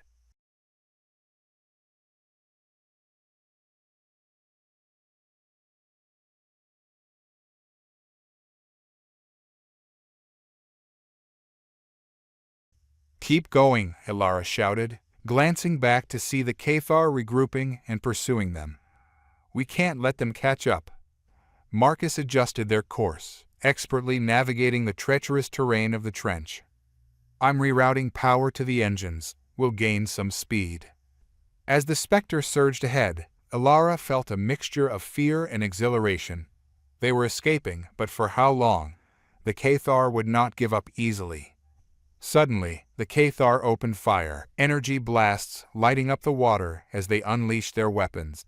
Keep going, Alara shouted, glancing back to see the Cathar regrouping and pursuing them. We can't let them catch up. Marcus adjusted their course, expertly navigating the treacherous terrain of the trench. I'm rerouting power to the engines. We'll gain some speed. As the Spectre surged ahead, Alara felt a mixture of fear and exhilaration. They were escaping, but for how long? The Cathar would not give up easily. Suddenly, the Cathar opened fire, energy blasts lighting up the water as they unleashed their weapons.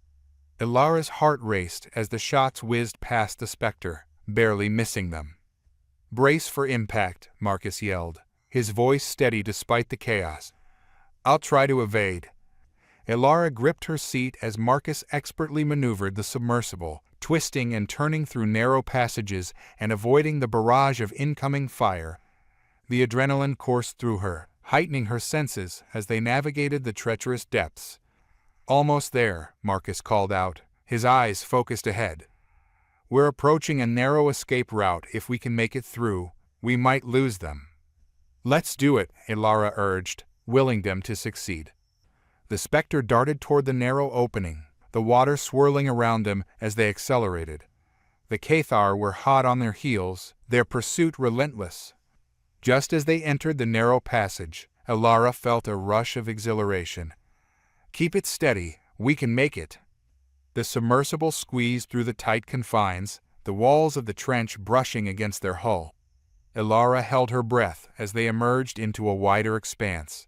Alara's heart raced as the shots whizzed past the Spectre, barely missing them. Brace for impact, Marcus yelled, his voice steady despite the chaos. I'll try to evade. Alara gripped her seat as Marcus expertly maneuvered the submersible, twisting and turning through narrow passages and avoiding the barrage of incoming fire. The adrenaline coursed through her, heightening her senses as they navigated the treacherous depths. Almost there, Marcus called out, his eyes focused ahead. We're approaching a narrow escape route. If we can make it through, we might lose them. Let's do it, Alara urged, willing them to succeed. The Spectre darted toward the narrow opening, the water swirling around them as they accelerated. The Cathar were hot on their heels, their pursuit relentless. Just as they entered the narrow passage, Alara felt a rush of exhilaration. Keep it steady, we can make it. The submersible squeezed through the tight confines, the walls of the trench brushing against their hull. Alara held her breath as they emerged into a wider expanse,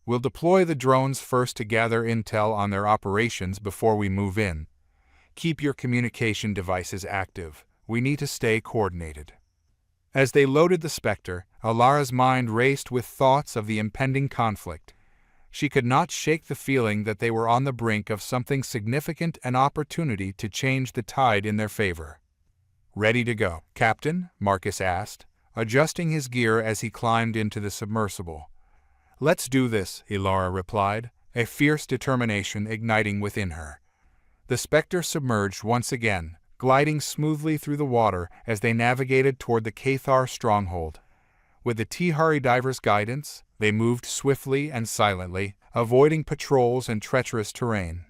We'll deploy the drones first to gather intel on their operations before we move in. Keep your communication devices active. We need to stay coordinated." As they loaded the Spectre, Alara's mind raced with thoughts of the impending conflict. She could not shake the feeling that they were on the brink of something significant, an opportunity to change the tide in their favor. "Ready to go, Captain?" Marcus asked, adjusting his gear as he climbed into the submersible. "Let's do this," Alara replied, a fierce determination igniting within her. The Spectre submerged once again, gliding smoothly through the water as they navigated toward the Cathar stronghold. With the Tihari divers' guidance, they moved swiftly and silently, avoiding patrols and treacherous terrain.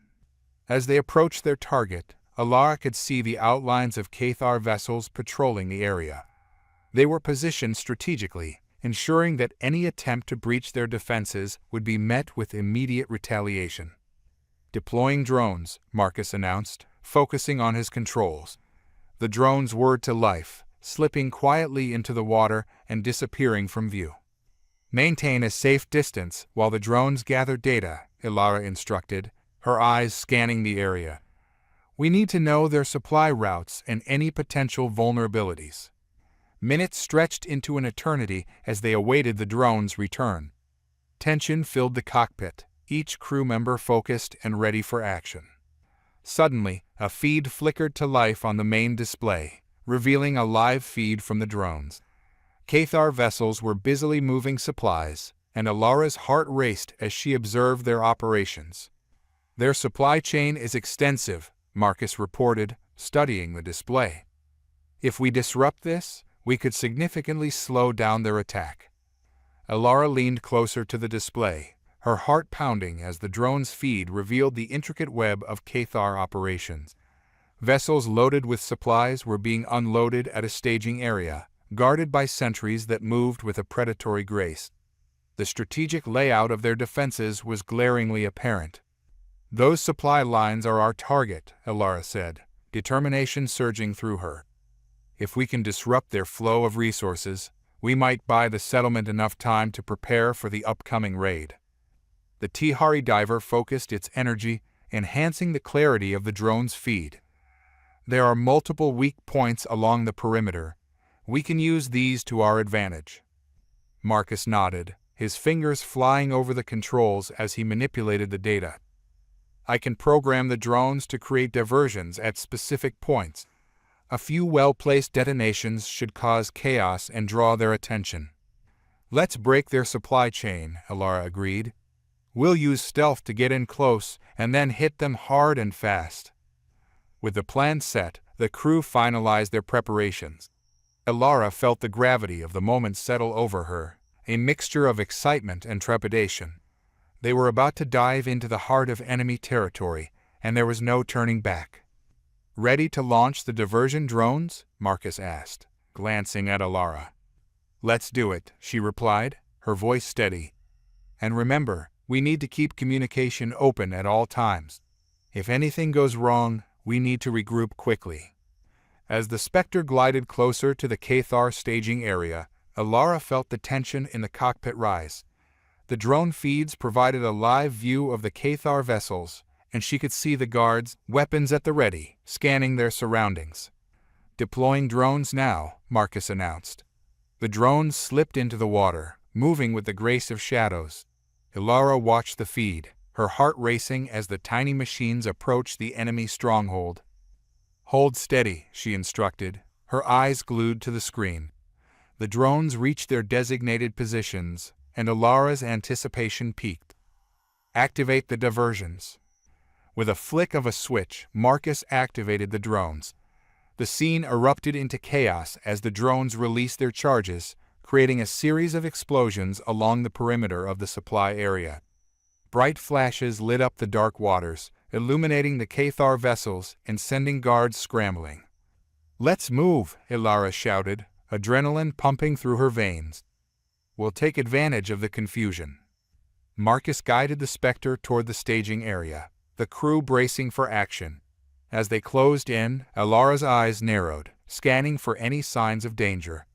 As they approached their target, Alara could see the outlines of Cathar vessels patrolling the area. They were positioned strategically, ensuring that any attempt to breach their defenses would be met with immediate retaliation. "Deploying drones," Marcus announced, focusing on his controls. The drones whirred to life, slipping quietly into the water and disappearing from view. "Maintain a safe distance while the drones gather data," Alara instructed, her eyes scanning the area. "We need to know their supply routes and any potential vulnerabilities." Minutes stretched into an eternity as they awaited the drone's return. Tension filled the cockpit, each crew member focused and ready for action. Suddenly, a feed flickered to life on the main display, revealing a live feed from the drones. Cathar vessels were busily moving supplies, and Alara's heart raced as she observed their operations. "Their supply chain is extensive," Marcus reported, studying the display. "If we disrupt this, we could significantly slow down their attack." Alara leaned closer to the display, her heart pounding as the drone's feed revealed the intricate web of Cathar operations. Vessels loaded with supplies were being unloaded at a staging area, guarded by sentries that moved with a predatory grace. The strategic layout of their defenses was glaringly apparent. "Those supply lines are our target," Alara said, determination surging through her. "If we can disrupt their flow of resources, we might buy the settlement enough time to prepare for the upcoming raid." The Tihari diver focused its energy, enhancing the clarity of the drone's feed. "There are multiple weak points along the perimeter. We can use these to our advantage." Marcus nodded, his fingers flying over the controls as he manipulated the data. "I can program the drones to create diversions at specific points. A few well-placed detonations should cause chaos and draw their attention." "Let's break their supply chain," Alara agreed. "We'll use stealth to get in close and then hit them hard and fast." With the plan set, the crew finalized their preparations. Alara felt the gravity of the moment settle over her, a mixture of excitement and trepidation. They were about to dive into the heart of enemy territory, and there was no turning back. "Ready to launch the diversion drones?" Marcus asked, glancing at Alara. "Let's do it," she replied, her voice steady. "And remember, we need to keep communication open at all times. If anything goes wrong, we need to regroup quickly." As the Spectre glided closer to the Cathar staging area, Alara felt the tension in the cockpit rise. The drone feeds provided a live view of the Cathar vessels, and she could see the guards, weapons at the ready, scanning their surroundings. "Deploying drones now," Marcus announced. The drones slipped into the water, moving with the grace of shadows. Alara watched the feed, her heart racing as the tiny machines approached the enemy stronghold. "Hold steady," she instructed, her eyes glued to the screen. The drones reached their designated positions, and Alara's anticipation peaked. "Activate the diversions." With a flick of a switch, Marcus activated the drones. The scene erupted into chaos as the drones released their charges, creating a series of explosions along the perimeter of the supply area. Bright flashes lit up the dark waters, illuminating the Cathar vessels and sending guards scrambling. "Let's move," Alara shouted, adrenaline pumping through her veins. "We'll take advantage of the confusion." Marcus guided the Spectre toward the staging area, the crew bracing for action. As they closed in, Alara's eyes narrowed, scanning for any signs of danger.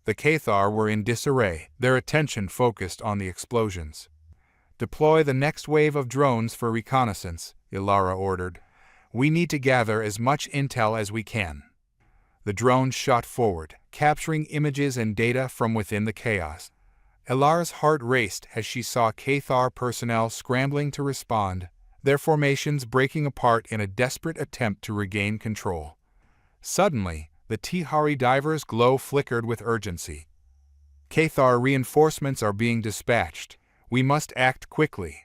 The Cathar were in disarray, their attention focused on the explosions. Deploy the next wave of drones for reconnaissance, Ilara ordered. We need to gather as much intel as we can. The drones shot forward, capturing images and data from within the chaos. Ilara's heart raced as she saw Cathar personnel scrambling to respond, their formations breaking apart in a desperate attempt to regain control. Suddenly, the Tihari divers' glow flickered with urgency. Cathar reinforcements are being dispatched. We must act quickly.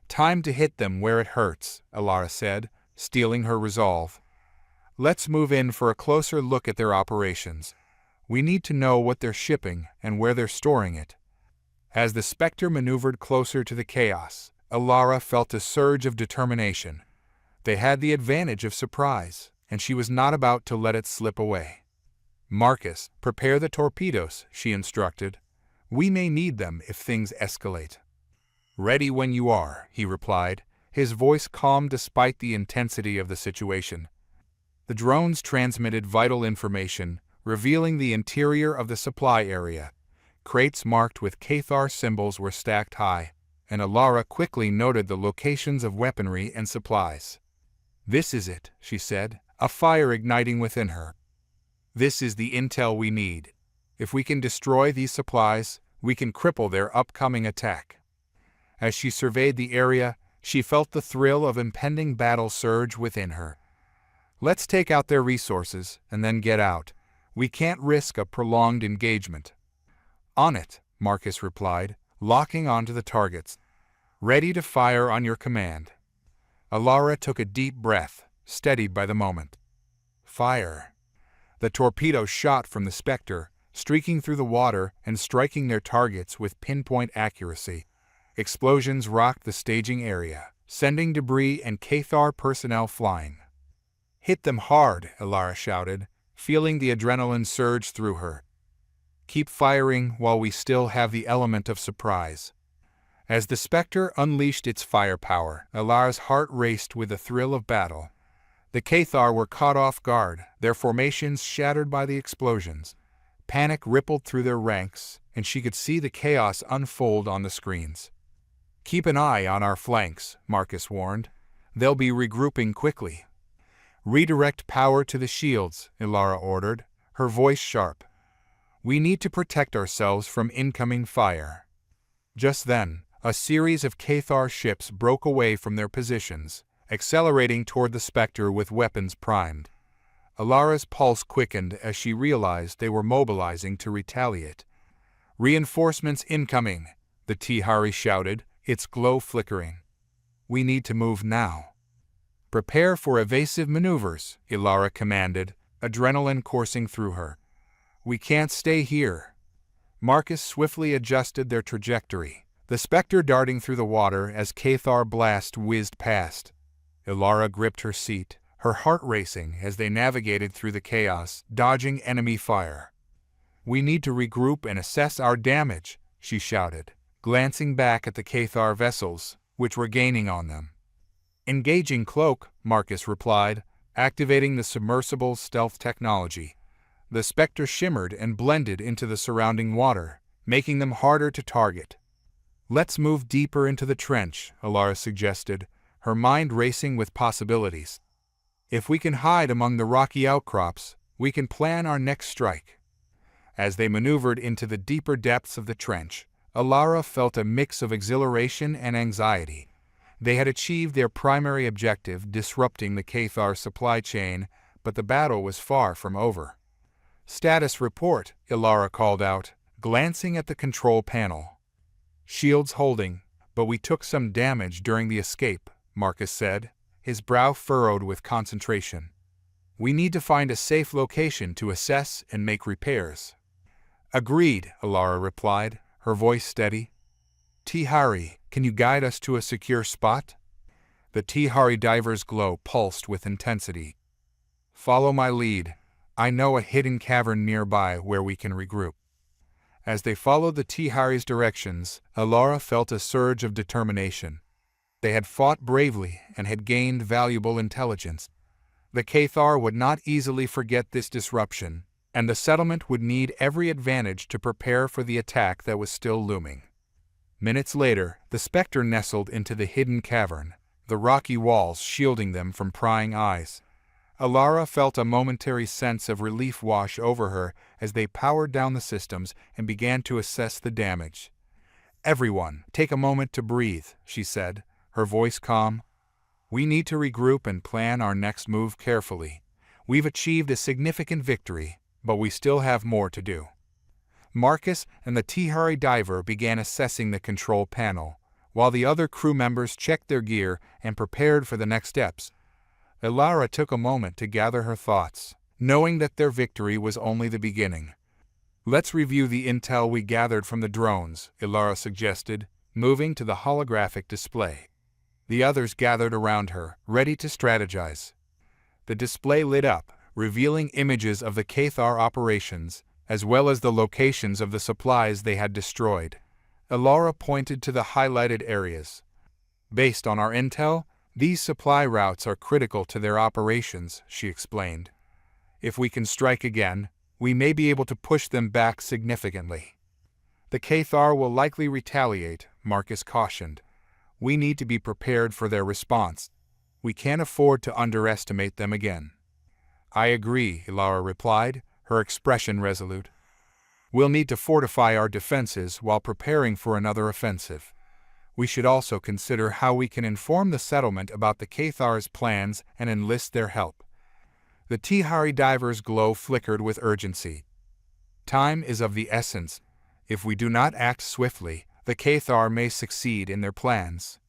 Time to hit them where it hurts, Ilara said, steeling her resolve. Let's move in for a closer look at their operations. We need to know what they're shipping and where they're storing it. As the Spectre maneuvered closer to the chaos, Ilara felt a surge of determination. They had the advantage of surprise, and she was not about to let it slip away. Marcus, prepare the torpedoes, she instructed. We may need them if things escalate. Ready when you are, he replied, his voice calm despite the intensity of the situation. The drones transmitted vital information, revealing the interior of the supply area. Crates marked with Cathar symbols were stacked high, and Ilara quickly noted the locations of weaponry and supplies. This is it, she said, a fire igniting within her. This is the intel we need. If we can destroy these supplies, we can cripple their upcoming attack. As she surveyed the area, she felt the thrill of impending battle surge within her. Let's take out their resources and then get out. We can't risk a prolonged engagement. On it, Marcus replied, locking onto the targets. Ready to fire on your command. Ilara took a deep breath, steadied by the moment. Fire. The torpedo shot from the Spectre, streaking through the water and striking their targets with pinpoint accuracy. Explosions rocked the staging area, sending debris and Cathar personnel flying. Hit them hard, Ilara shouted, feeling the adrenaline surge through her. Keep firing while we still have the element of surprise. As the Spectre unleashed its firepower, Ilara's heart raced with the thrill of battle. The Cathar were caught off guard, their formations shattered by the explosions. Panic rippled through their ranks, and she could see the chaos unfold on the screens. Keep an eye on our flanks, Marcus warned. They'll be regrouping quickly. Redirect power to the shields, Ilara ordered, her voice sharp. We need to protect ourselves from incoming fire. Just then, a series of Cathar ships broke away from their positions, accelerating toward the Spectre with weapons primed. Ilara's pulse quickened as she realized they were mobilizing to retaliate. Reinforcements incoming, the Tihari shouted, its glow flickering. We need to move now. Prepare for evasive maneuvers, Ilara commanded, adrenaline coursing through her. We can't stay here. Marcus swiftly adjusted their trajectory, the Spectre darting through the water as Cathar blast whizzed past. Ilara gripped her seat, her heart racing as they navigated through the chaos, dodging enemy fire. We need to regroup and assess our damage, she shouted, glancing back at the Cathar vessels, which were gaining on them. Engaging cloak, Marcus replied, activating the submersible stealth technology. The Spectre shimmered and blended into the surrounding water, making them harder to target. Let's move deeper into the trench, Ilara suggested, her mind racing with possibilities. If we can hide among the rocky outcrops, we can plan our next strike. As they maneuvered into the deeper depths of the trench, Ilara felt a mix of exhilaration and anxiety. They had achieved their primary objective, disrupting the Cathar supply chain, but the battle was far from over. Status report, Ilara called out, glancing at the control panel. Shields holding, but we took some damage during the escape, Marcus said, his brow furrowed with concentration. We need to find a safe location to assess and make repairs. Agreed, Ilara replied, her voice steady. Tihari, can you guide us to a secure spot? The Tihari diver's glow pulsed with intensity. Follow my lead. I know a hidden cavern nearby where we can regroup. As they followed the Tihari's directions, Ilara felt a surge of determination. They had fought bravely and had gained valuable intelligence. The Cathar would not easily forget this disruption, and the settlement would need every advantage to prepare for the attack that was still looming. Minutes later, the Spectre nestled into the hidden cavern, the rocky walls shielding them from prying eyes. Alara felt a momentary sense of relief wash over her as they powered down the systems and began to assess the damage. "Everyone, take a moment to breathe," she said, her voice calm. "We need to regroup and plan our next move carefully. We've achieved a significant victory, but we still have more to do." Marcus and the Tihari diver began assessing the control panel, while the other crew members checked their gear and prepared for the next steps. Alara took a moment to gather her thoughts, knowing that their victory was only the beginning. "Let's review the intel we gathered from the drones," Alara suggested, moving to the holographic display. The others gathered around her, ready to strategize. The display lit up, revealing images of the Cathar operations, as well as the locations of the supplies they had destroyed. Alara pointed to the highlighted areas. "Based on our intel, these supply routes are critical to their operations," she explained. "If we can strike again, we may be able to push them back significantly." "The Cathar will likely retaliate," Marcus cautioned. "We need to be prepared for their response. We can't afford to underestimate them again." "I agree," Alara replied, her expression resolute. "We'll need to fortify our defenses while preparing for another offensive. We should also consider how we can inform the settlement about the Cathar's plans and enlist their help." The Tihari diver's glow flickered with urgency. "Time is of the essence. If we do not act swiftly, the Cathar may succeed in their plans."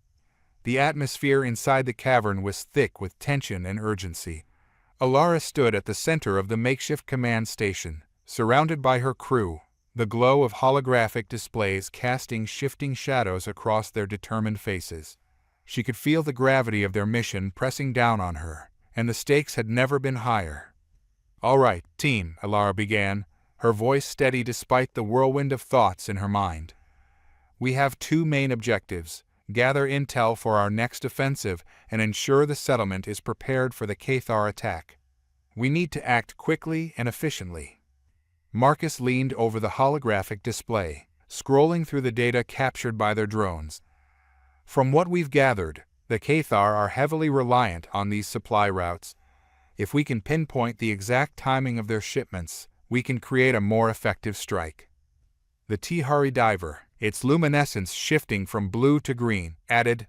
The atmosphere inside the cavern was thick with tension and urgency. Alara stood at the center of the makeshift command station, surrounded by her crew, the glow of holographic displays casting shifting shadows across their determined faces. She could feel the gravity of their mission pressing down on her, and the stakes had never been higher. "All right, team," Alara began, her voice steady despite the whirlwind of thoughts in her mind. "We have two main objectives: gather intel for our next offensive and ensure the settlement is prepared for the Cathar attack. We need to act quickly and efficiently." Marcus leaned over the holographic display, scrolling through the data captured by their drones. "From what we've gathered, the Cathar are heavily reliant on these supply routes. If we can pinpoint the exact timing of their shipments, we can create a more effective strike." The Tihari diver, its luminescence shifting from blue to green, added,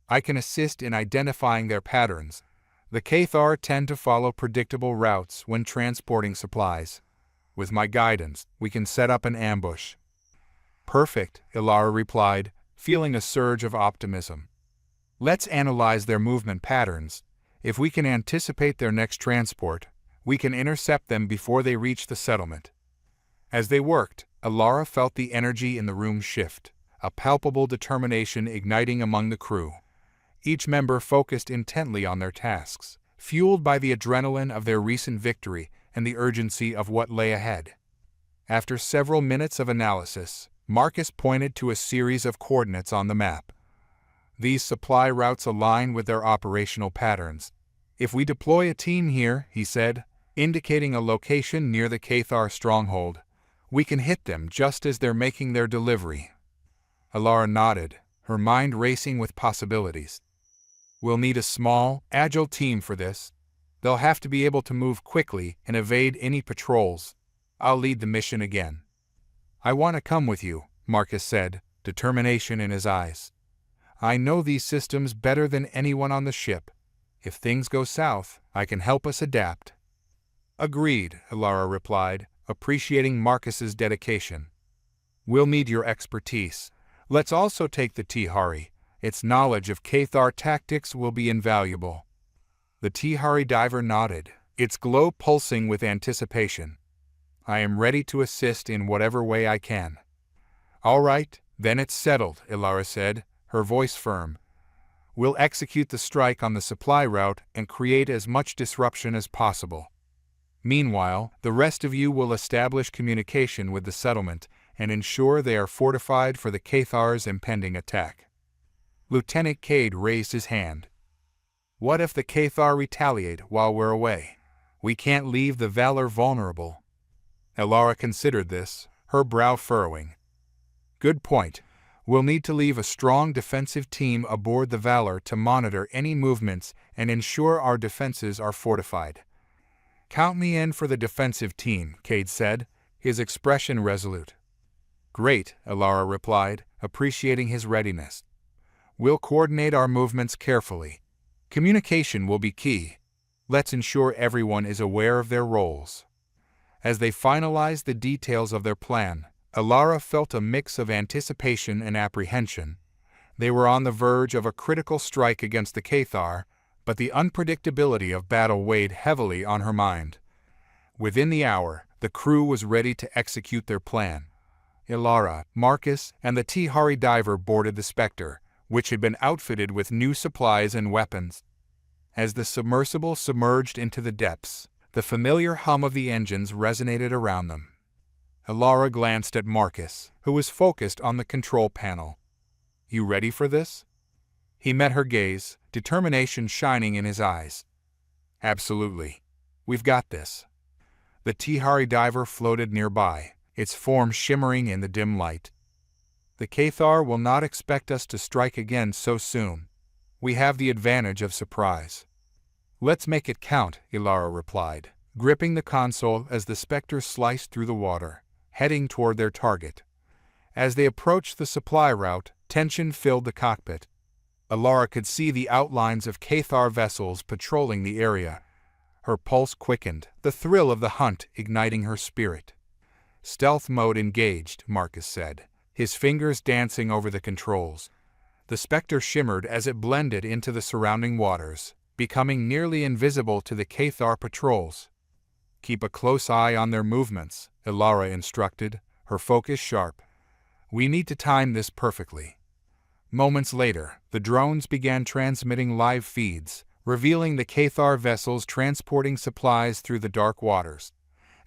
"I can assist in identifying their patterns. The Cathar tend to follow predictable routes when transporting supplies. With my guidance, we can set up an ambush." "Perfect," Alara replied, feeling a surge of optimism. "Let's analyze their movement patterns. If we can anticipate their next transport, we can intercept them before they reach the settlement." As they worked, Alara felt the energy in the room shift, a palpable determination igniting among the crew. Each member focused intently on their tasks, fueled by the adrenaline of their recent victory and the urgency of what lay ahead. After several minutes of analysis, Marcus pointed to a series of coordinates on the map. "These supply routes align with their operational patterns. If we deploy a team here," he said, indicating a location near the Cathar stronghold, "we can hit them just as they're making their delivery." Alara nodded, her mind racing with possibilities. "We'll need a small, agile team for this. They'll have to be able to move quickly and evade any patrols. I'll lead the mission again." "I want to come with you," Marcus said, determination in his eyes. "I know these systems better than anyone on the ship. If things go south, I can help us adapt." "Agreed," Alara replied, appreciating Marcus's dedication. "We'll need your expertise. Let's also take the Tihari. Its knowledge of Cathar tactics will be invaluable." The Tihari diver nodded, its glow pulsing with anticipation. "I am ready to assist in whatever way I can." "All right, then it's settled," Alara said, her voice firm. "We'll execute the strike on the supply route and create as much disruption as possible. Meanwhile, the rest of you will establish communication with the settlement and ensure they are fortified for the Cathar's impending attack." Lieutenant Cade raised his hand. "What if the Cathar retaliate while we're away? We can't leave the Valor vulnerable." Alara considered this, her brow furrowing. "Good point. We'll need to leave a strong defensive team aboard the Valor to monitor any movements and ensure our defenses are fortified. Count me in for the defensive team, Cade said, his expression resolute. Great, Alara replied, appreciating his readiness. We'll coordinate our movements carefully. Communication will be key. Let's ensure everyone is aware of their roles. As they finalized the details of their plan, Alara felt a mix of anticipation and apprehension. They were on the verge of a critical strike against the Cathar, but the unpredictability of battle weighed heavily on her mind. Within the hour, the crew was ready to execute their plan. Alara, Marcus, and the Tihari diver boarded the Spectre, which had been outfitted with new supplies and weapons. As the submersible submerged into the depths, the familiar hum of the engines resonated around them. Alara glanced at Marcus, who was focused on the control panel. You ready for this? He met her gaze, determination shining in his eyes. Absolutely. We've got this. The Tihari diver floated nearby, its form shimmering in the dim light. The Cathar will not expect us to strike again so soon. We have the advantage of surprise. Let's make it count, Alara replied, gripping the console as the Spectre sliced through the water, heading toward their target. As they approached the supply route, tension filled the cockpit. Alara could see the outlines of Cathar vessels patrolling the area. Her pulse quickened, the thrill of the hunt igniting her spirit. Stealth mode engaged, Marcus said, his fingers dancing over the controls. The Spectre shimmered as it blended into the surrounding waters, becoming nearly invisible to the Cathar patrols. Keep a close eye on their movements, Alara instructed, her focus sharp. We need to time this perfectly. Moments later, the drones began transmitting live feeds, revealing the Cathar vessels transporting supplies through the dark waters.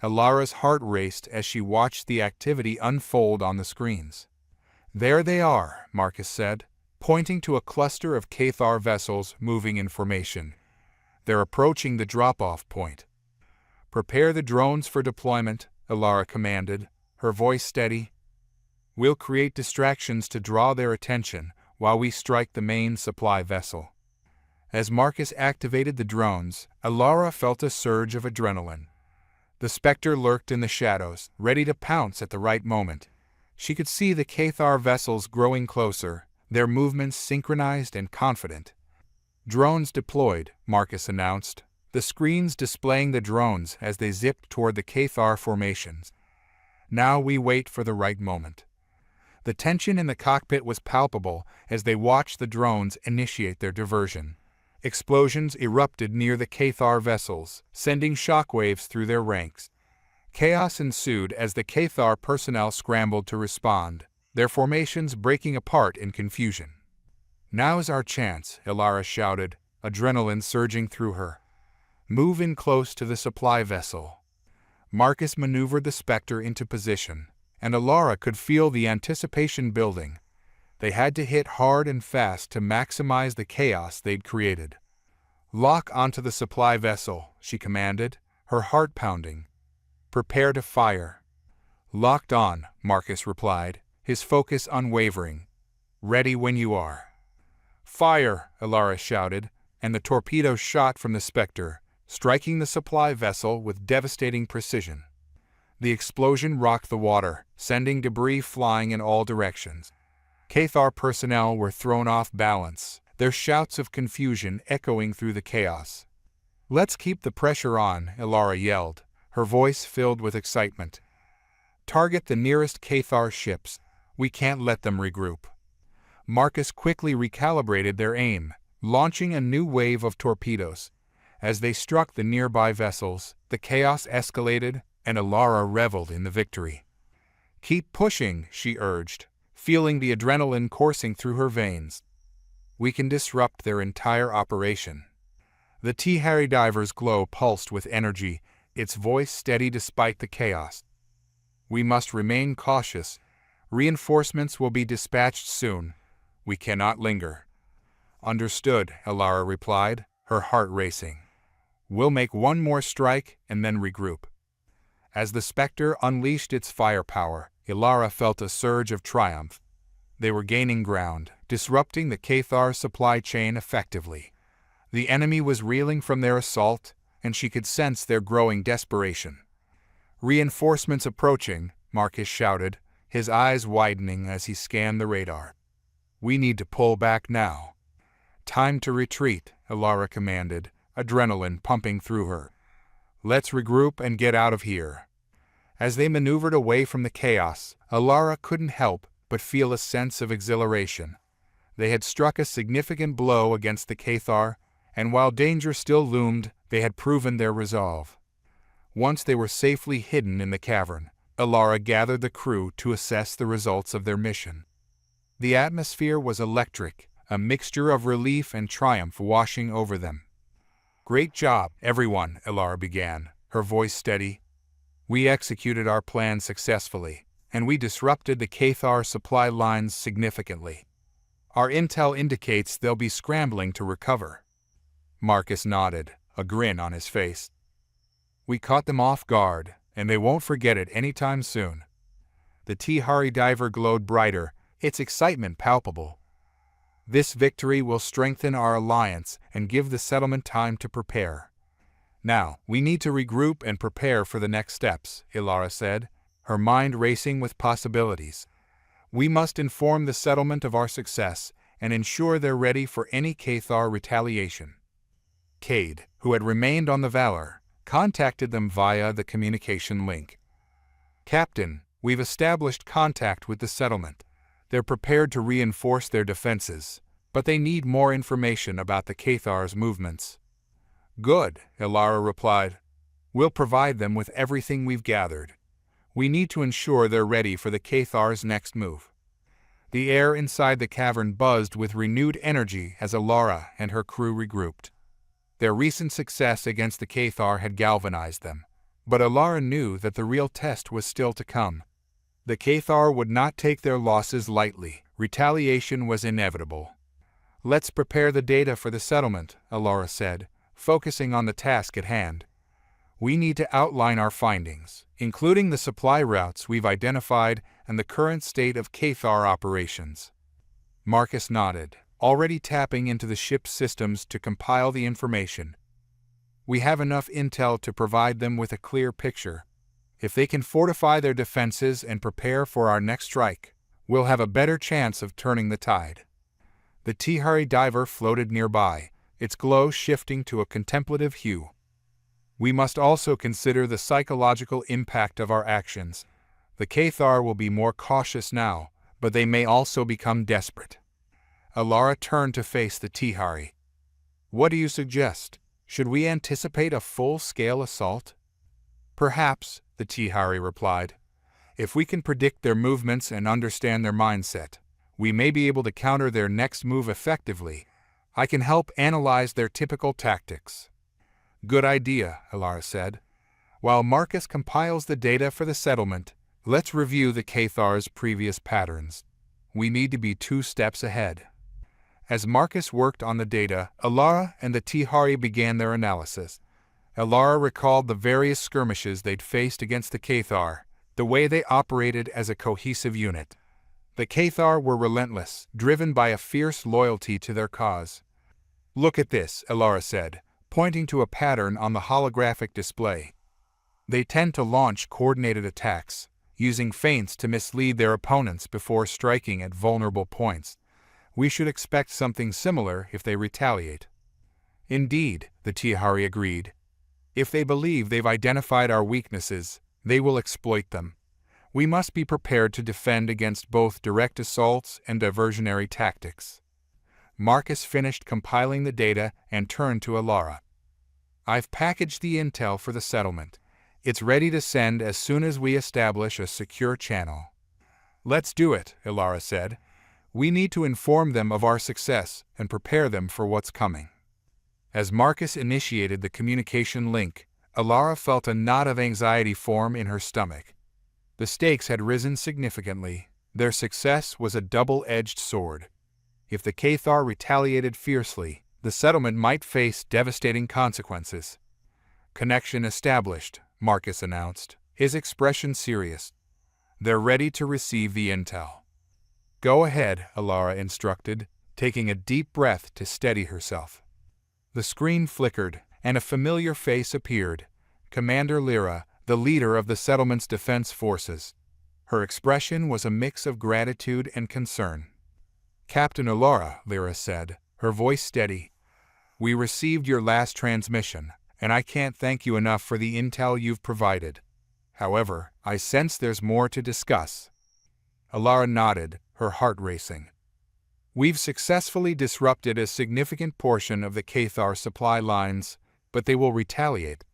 Alara's heart raced as she watched the activity unfold on the screens. There they are, Marcus said, pointing to a cluster of Cathar vessels moving in formation. They're approaching the drop-off point. Prepare the drones for deployment, Alara commanded, her voice steady. We'll create distractions to draw their attention while we strike the main supply vessel. As Marcus activated the drones, Alara felt a surge of adrenaline. The Spectre lurked in the shadows, ready to pounce at the right moment. She could see the Cathar vessels growing closer, their movements synchronized and confident. Drones deployed, Marcus announced, the screens displaying the drones as they zipped toward the Cathar formations. Now we wait for the right moment. The tension in the cockpit was palpable as they watched the drones initiate their diversion. Explosions erupted near the Cathar vessels, sending shockwaves through their ranks. Chaos ensued as the Cathar personnel scrambled to respond, their formations breaking apart in confusion. Now's our chance, Alara shouted, adrenaline surging through her. Move in close to the supply vessel. Marcus maneuvered the Spectre into position, and Alara could feel the anticipation building. They had to hit hard and fast to maximize the chaos they'd created. Lock onto the supply vessel, she commanded, her heart pounding. Prepare to fire. Locked on, Marcus replied, his focus unwavering. Ready when you are. Fire, Alara shouted, and the torpedo shot from the Spectre, striking the supply vessel with devastating precision. The explosion rocked the water, sending debris flying in all directions. Cathar personnel were thrown off balance, their shouts of confusion echoing through the chaos. Let's keep the pressure on, Alara yelled, her voice filled with excitement. Target the nearest Cathar ships. We can't let them regroup. Marcus quickly recalibrated their aim, launching a new wave of torpedoes. As they struck the nearby vessels, the chaos escalated, and Alara reveled in the victory. Keep pushing, she urged, feeling the adrenaline coursing through her veins. We can disrupt their entire operation. The Tihari diver's glow pulsed with energy, its voice steady despite the chaos. We must remain cautious. Reinforcements will be dispatched soon. We cannot linger. Understood, Alara replied, her heart racing. We'll make one more strike and then regroup. As the Spectre unleashed its firepower, Alara felt a surge of triumph. They were gaining ground, disrupting the Cathar supply chain effectively. The enemy was reeling from their assault, and she could sense their growing desperation. "Reinforcements approaching," Marcus shouted, his eyes widening as he scanned the radar. "We need to pull back now." "Time to retreat," Alara commanded, adrenaline pumping through her. "Let's regroup and get out of here." As they maneuvered away from the chaos, Alara couldn't help but feel a sense of exhilaration. They had struck a significant blow against the Cathar, and while danger still loomed, they had proven their resolve. Once they were safely hidden in the cavern, Alara gathered the crew to assess the results of their mission. The atmosphere was electric, a mixture of relief and triumph washing over them. "Great job, everyone," Alara began, her voice steady. "We executed our plan successfully, and we disrupted the Cathar supply lines significantly. Our intel indicates they'll be scrambling to recover." Marcus nodded, a grin on his face. "We caught them off guard, and they won't forget it anytime soon." The Tihari diver glowed brighter, its excitement palpable. "This victory will strengthen our alliance and give the settlement time to prepare." "Now, we need to regroup and prepare for the next steps," Alara said, her mind racing with possibilities. "We must inform the settlement of our success and ensure they're ready for any Cathar retaliation." Cade, who had remained on the Valor, contacted them via the communication link. "Captain, we've established contact with the settlement. They're prepared to reinforce their defenses, but they need more information about the Cathar's movements." "Good," Alara replied. "We'll provide them with everything we've gathered. We need to ensure they're ready for the Cathar's next move." The air inside the cavern buzzed with renewed energy as Alara and her crew regrouped. Their recent success against the Cathar had galvanized them, but Alara knew that the real test was still to come. The Cathar would not take their losses lightly. Retaliation was inevitable. "Let's prepare the data for the settlement," Alara said, focusing on the task at hand. "We need to outline our findings, including the supply routes we've identified and the current state of Cathar operations." Marcus nodded, already tapping into the ship's systems to compile the information. "We have enough intel to provide them with a clear picture. If they can fortify their defenses and prepare for our next strike, we'll have a better chance of turning the tide." The Tihari diver floated nearby, its glow shifting to a contemplative hue. "We must also consider the psychological impact of our actions. The Cathar will be more cautious now, but they may also become desperate." Alara turned to face the Tihari. "What do you suggest? Should we anticipate a full-scale assault?" "Perhaps," the Tihari replied. "If we can predict their movements and understand their mindset, we may be able to counter their next move effectively. I can help analyze their typical tactics." "Good idea," Alara said. "While Marcus compiles the data for the settlement, let's review the Cathar's previous patterns. We need to be 2 steps ahead." As Marcus worked on the data, Alara and the Tihari began their analysis. Alara recalled the various skirmishes they'd faced against the Cathar, the way they operated as a cohesive unit. The Cathar were relentless, driven by a fierce loyalty to their cause. "Look at this," Alara said, pointing to a pattern on the holographic display. "They tend to launch coordinated attacks, using feints to mislead their opponents before striking at vulnerable points. We should expect something similar if they retaliate." "Indeed," the Tihari agreed. "If they believe they've identified our weaknesses, they will exploit them. We must be prepared to defend against both direct assaults and diversionary tactics." Marcus finished compiling the data and turned to Alara. "I've packaged the intel for the settlement. It's ready to send as soon as we establish a secure channel." "Let's do it," Alara said. "We need to inform them of our success and prepare them for what's coming." As Marcus initiated the communication link, Alara felt a knot of anxiety form in her stomach. The stakes had risen significantly. Their success was a double-edged sword. If the Cathar retaliated fiercely, the settlement might face devastating consequences. "Connection established," Marcus announced, his expression serious. "They're ready to receive the intel." Go ahead, Alara instructed, taking a deep breath to steady herself. The screen flickered, and a familiar face appeared. Commander Lyra, the leader of the settlement's defense forces. Her expression was a mix of gratitude and concern. Captain Alara, Lyra said, her voice steady. We received your last transmission, and I can't thank you enough for the intel you've provided. However, I sense there's more to discuss. Alara nodded, her heart racing. We've successfully disrupted a significant portion of the Cathar supply lines, but they will retaliate.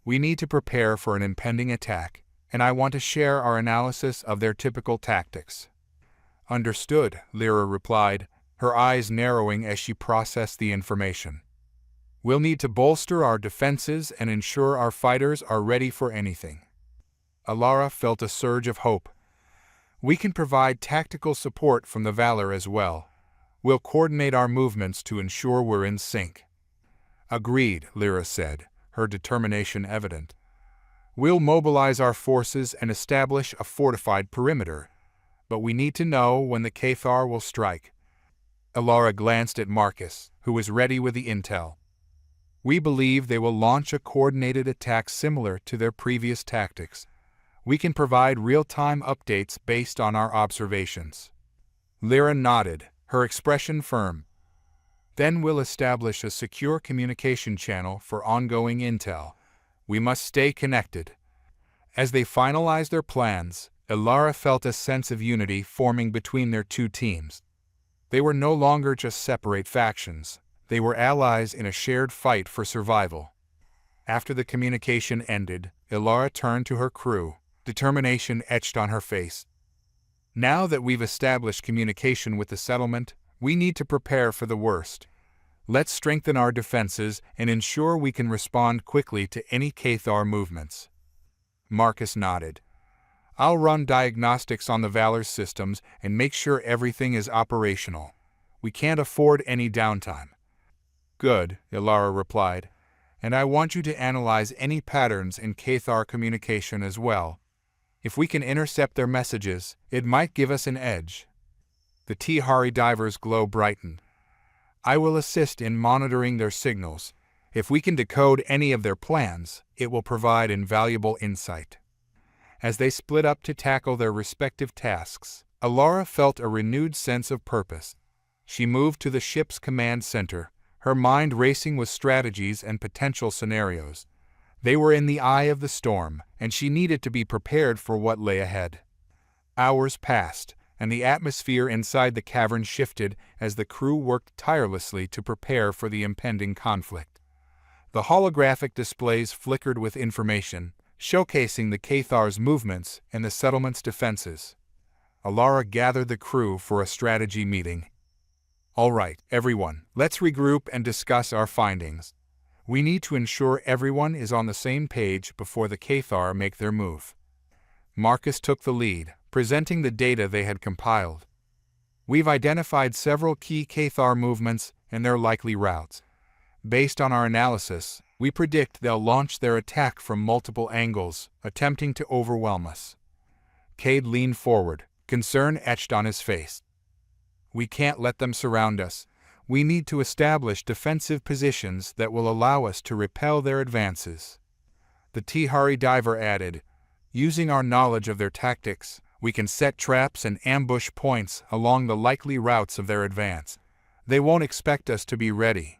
We need to prepare for an impending attack, and I want to share our analysis of their typical tactics. Understood, Lyra replied, her eyes narrowing as she processed the information. We'll need to bolster our defenses and ensure our fighters are ready for anything. Alara felt a surge of hope. We can provide tactical support from the Valor as well. We'll coordinate our movements to ensure we're in sync. Agreed, Lyra said, her determination evident. We'll mobilize our forces and establish a fortified perimeter, but we need to know when the Cathar will strike. Alara glanced at Marcus, who was ready with the intel. We believe they will launch a coordinated attack similar to their previous tactics. We can provide real-time updates based on our observations. Lyra nodded, her expression firm. Then we'll establish a secure communication channel for ongoing intel. We must stay connected. As they finalized their plans, Alara felt a sense of unity forming between their two teams. They were no longer just separate factions. They were allies in a shared fight for survival. After the communication ended, Alara turned to her crew, determination etched on her face. Now that we've established communication with the settlement, we need to prepare for the worst. Let's strengthen our defenses and ensure we can respond quickly to any Cathar movements. Marcus nodded. I'll run diagnostics on the Valor's systems and make sure everything is operational. We can't afford any downtime. Good, Alara replied, and I want you to analyze any patterns in Cathar communication as well. If we can intercept their messages, it might give us an edge. The Tihari diver's glow brightened. I will assist in monitoring their signals. If we can decode any of their plans, it will provide invaluable insight. As they split up to tackle their respective tasks, Alara felt a renewed sense of purpose. She moved to the ship's command center, her mind racing with strategies and potential scenarios. They were in the eye of the storm, and she needed to be prepared for what lay ahead. Hours passed, and the atmosphere inside the cavern shifted as the crew worked tirelessly to prepare for the impending conflict. The holographic displays flickered with information, showcasing the Cathar's movements and the settlement's defenses. Alara gathered the crew for a strategy meeting. All right, everyone, let's regroup and discuss our findings. We need to ensure everyone is on the same page before the Cathar make their move. Marcus took the lead, presenting the data they had compiled. We've identified several key Cathar movements and their likely routes. Based on our analysis, we predict they'll launch their attack from multiple angles, attempting to overwhelm us. Cade leaned forward, concern etched on his face. We can't let them surround us. We need to establish defensive positions that will allow us to repel their advances. The Tihari diver added, using our knowledge of their tactics, we can set traps and ambush points along the likely routes of their advance. They won't expect us to be ready.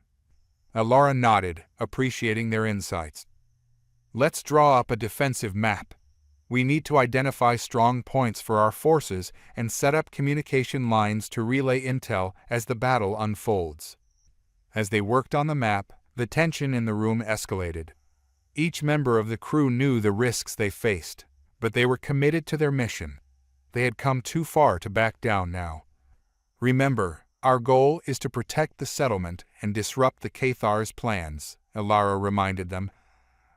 Alara nodded, appreciating their insights. Let's draw up a defensive map. We need to identify strong points for our forces and set up communication lines to relay intel as the battle unfolds. As they worked on the map, the tension in the room escalated. Each member of the crew knew the risks they faced, but they were committed to their mission. They had come too far to back down now. Remember, our goal is to protect the settlement and disrupt the Cathar's plans, Alara reminded them.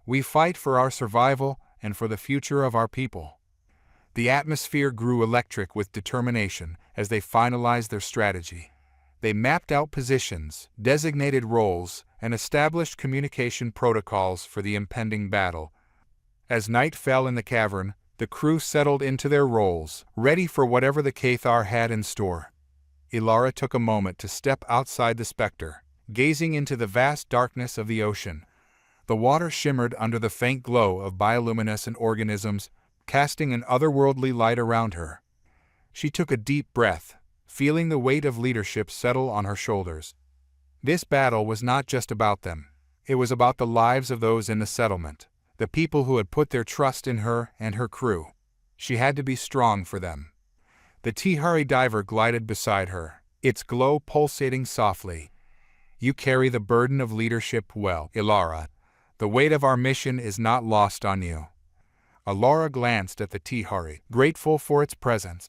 We fight for our survival and for the future of our people. The atmosphere grew electric with determination as they finalized their strategy. They mapped out positions, designated roles, and established communication protocols for the impending battle. As night fell in the cavern, The crew settled into their roles, ready for whatever the Cathar had in store. Ilara took a moment to step outside the specter, gazing into the vast darkness of the ocean. The water shimmered under the faint glow of bioluminescent organisms, casting an otherworldly light around her. She took a deep breath, feeling the weight of leadership settle on her shoulders. This battle was not just about them. It was about the lives of those in the settlement, the people who had put their trust in her and her crew. She had to be strong for them. The Tihari diver glided beside her, its glow pulsating softly. "You carry the burden of leadership well, Ilara. The weight of our mission is not lost on you." Ilara glanced at the Tihari, grateful for its presence.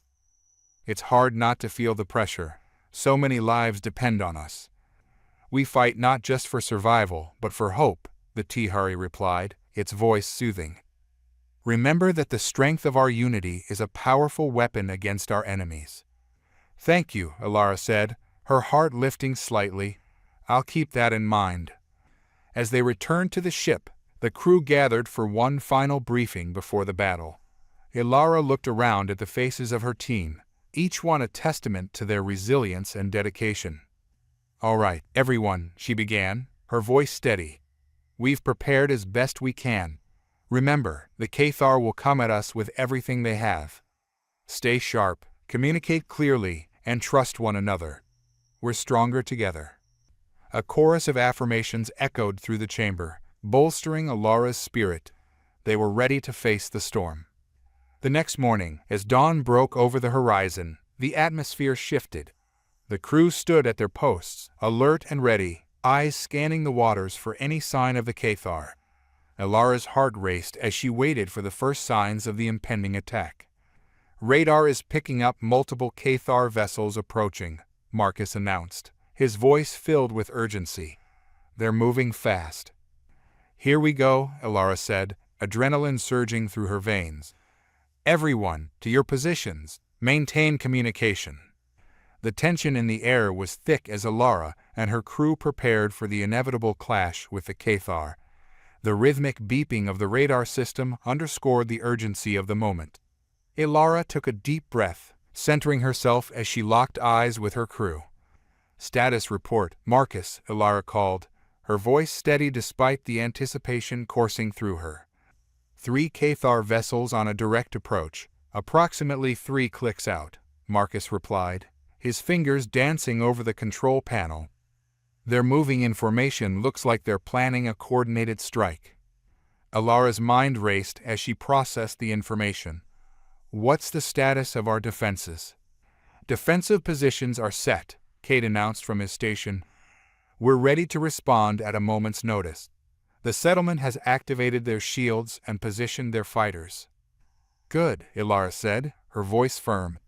"It's hard not to feel the pressure. So many lives depend on us." "We fight not just for survival, but for hope," the Tihari replied, its voice soothing. "Remember that the strength of our unity is a powerful weapon against our enemies." "Thank you," Ilara said, her heart lifting slightly. "I'll keep that in mind." As they returned to the ship, the crew gathered for one final briefing before the battle. Ilara looked around at the faces of her team, each one a testament to their resilience and dedication. "All right, everyone," she began, her voice steady. "We've prepared as best we can. Remember, the Cathar will come at us with everything they have. Stay sharp, communicate clearly, and trust one another. We're stronger together." A chorus of affirmations echoed through the chamber, bolstering Ilara's spirit. They were ready to face the storm. The next morning, as dawn broke over the horizon, the atmosphere shifted. The crew stood at their posts, alert and ready, eyes scanning the waters for any sign of the Cathar. Ilara's heart raced as she waited for the first signs of the impending attack. "Radar is picking up multiple Cathar vessels approaching," Marcus announced, his voice filled with urgency. "They're moving fast." "Here we go," Ilara said, adrenaline surging through her veins. "Everyone, to your positions. Maintain communication." The tension in the air was thick as Ilara and her crew prepared for the inevitable clash with the Cathar. The rhythmic beeping of the radar system underscored the urgency of the moment. Ilara took a deep breath, centering herself as she locked eyes with her crew. "Status report, Marcus," Ilara called, her voice steady despite the anticipation coursing through her. 3 Cathar vessels on a direct approach, approximately 3 clicks out," Marcus replied, his fingers dancing over the control panel. "They're moving in formation. Looks like they're planning a coordinated strike." Ilara's mind raced as she processed the information. "What's the status of our defenses?" "Defensive positions are set," Kate announced from his station. "We're ready to respond at a moment's notice. The settlement has activated their shields and positioned their fighters." "Good," Ilara said, her voice firm.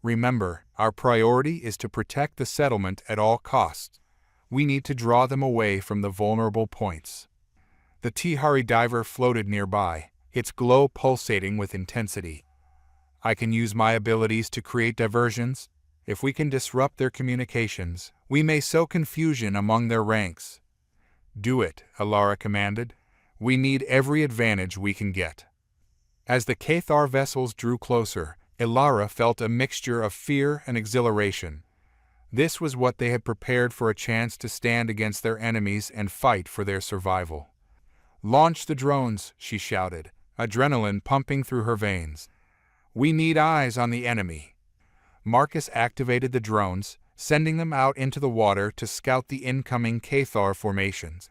"Remember, our priority is to protect the settlement at all costs. We need to draw them away from the vulnerable points." The Tihari diver floated nearby, its glow pulsating with intensity. "I can use my abilities to create diversions. If we can disrupt their communications, we may sow confusion among their ranks." "Do it," Ilara commanded. "We need every advantage we can get." As the Cathar vessels drew closer, Ilara felt a mixture of fear and exhilaration. This was what they had prepared for, a chance to stand against their enemies and fight for their survival. "Launch the drones," she shouted, adrenaline pumping through her veins. "We need eyes on the enemy." Marcus activated the drones, sending them out into the water to scout the incoming Cathar formations.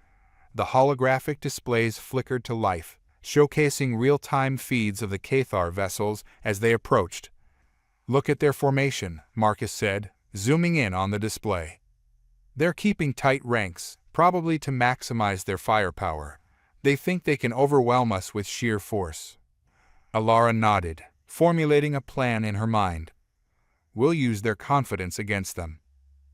The holographic displays flickered to life, showcasing real-time feeds of the Cathar vessels as they approached. "Look at their formation," Marcus said, zooming in on the display. "They're keeping tight ranks, probably to maximize their firepower. They think they can overwhelm us with sheer force." Ilara nodded, formulating a plan in her mind. "We'll use their confidence against them.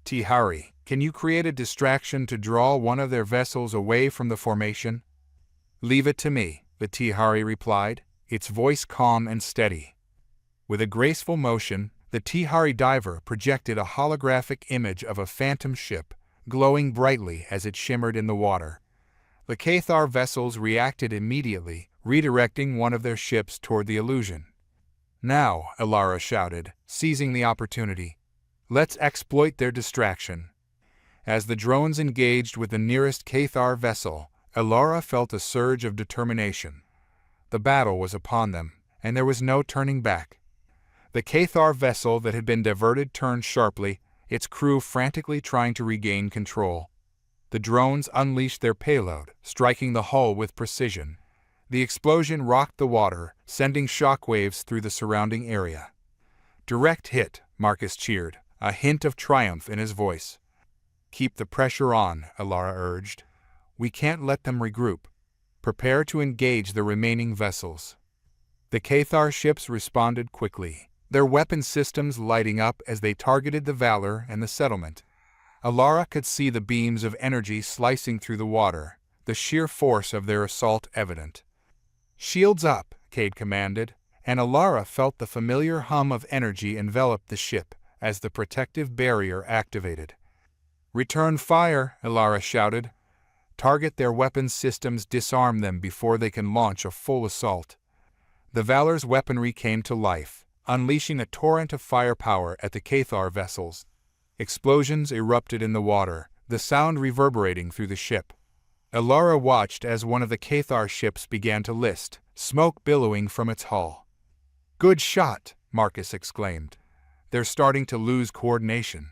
Tihari, can you create a distraction to draw one of their vessels away from the formation?" "Leave it to me," the Tihari replied, its voice calm and steady. With a graceful motion, the Tihari diver projected a holographic image of a phantom ship, glowing brightly as it shimmered in the water. The Cathar vessels reacted immediately, redirecting one of their ships toward the illusion. "Now," Elara shouted, seizing the opportunity. "Let's exploit their distraction." As the drones engaged with the nearest Cathar vessel, Elara felt a surge of determination. The battle was upon them, and there was no turning back. The Cathar vessel that had been diverted turned sharply, its crew frantically trying to regain control. The drones unleashed their payload, striking the hull with precision. The explosion rocked the water, sending shockwaves through the surrounding area. "Direct hit," Marcus cheered, a hint of triumph in his voice. "Keep the pressure on," Elara urged. "We can't let them regroup. Prepare to engage the remaining vessels." The Cathar ships responded quickly, their weapon systems lighting up as they targeted the Valor and the settlement. Elara could see the beams of energy slicing through the water, the sheer force of their assault evident. "Shields up," Cade commanded, and Elara felt the familiar hum of energy envelop the ship as the protective barrier activated. "Return fire," Elara shouted. "Target their weapons systems, disarm them before they can launch a full assault." The Valor's weaponry came to life, unleashing a torrent of firepower at the Cathar vessels. Explosions erupted in the water, the sound reverberating through the ship. Elara watched as one of the Cathar ships began to list, smoke billowing from its hull. "Good shot," Marcus exclaimed. "They're starting to lose coordination."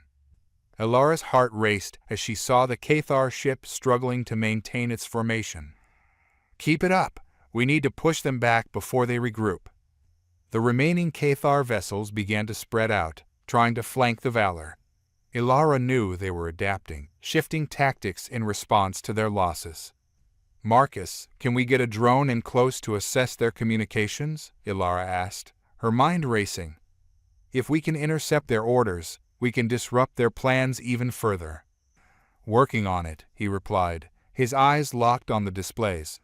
Elara's heart raced as she saw the Cathar ship struggling to maintain its formation. "Keep it up. We need to push them back before they regroup." The remaining Cathar vessels began to spread out, trying to flank the Valor. Elara knew they were adapting, shifting tactics in response to their losses. "Marcus, can we get a drone in close to assess their communications?" Elara asked, her mind racing. "If we can intercept their orders, we can disrupt their plans even further." "Working on it," he replied, his eyes locked on the displays.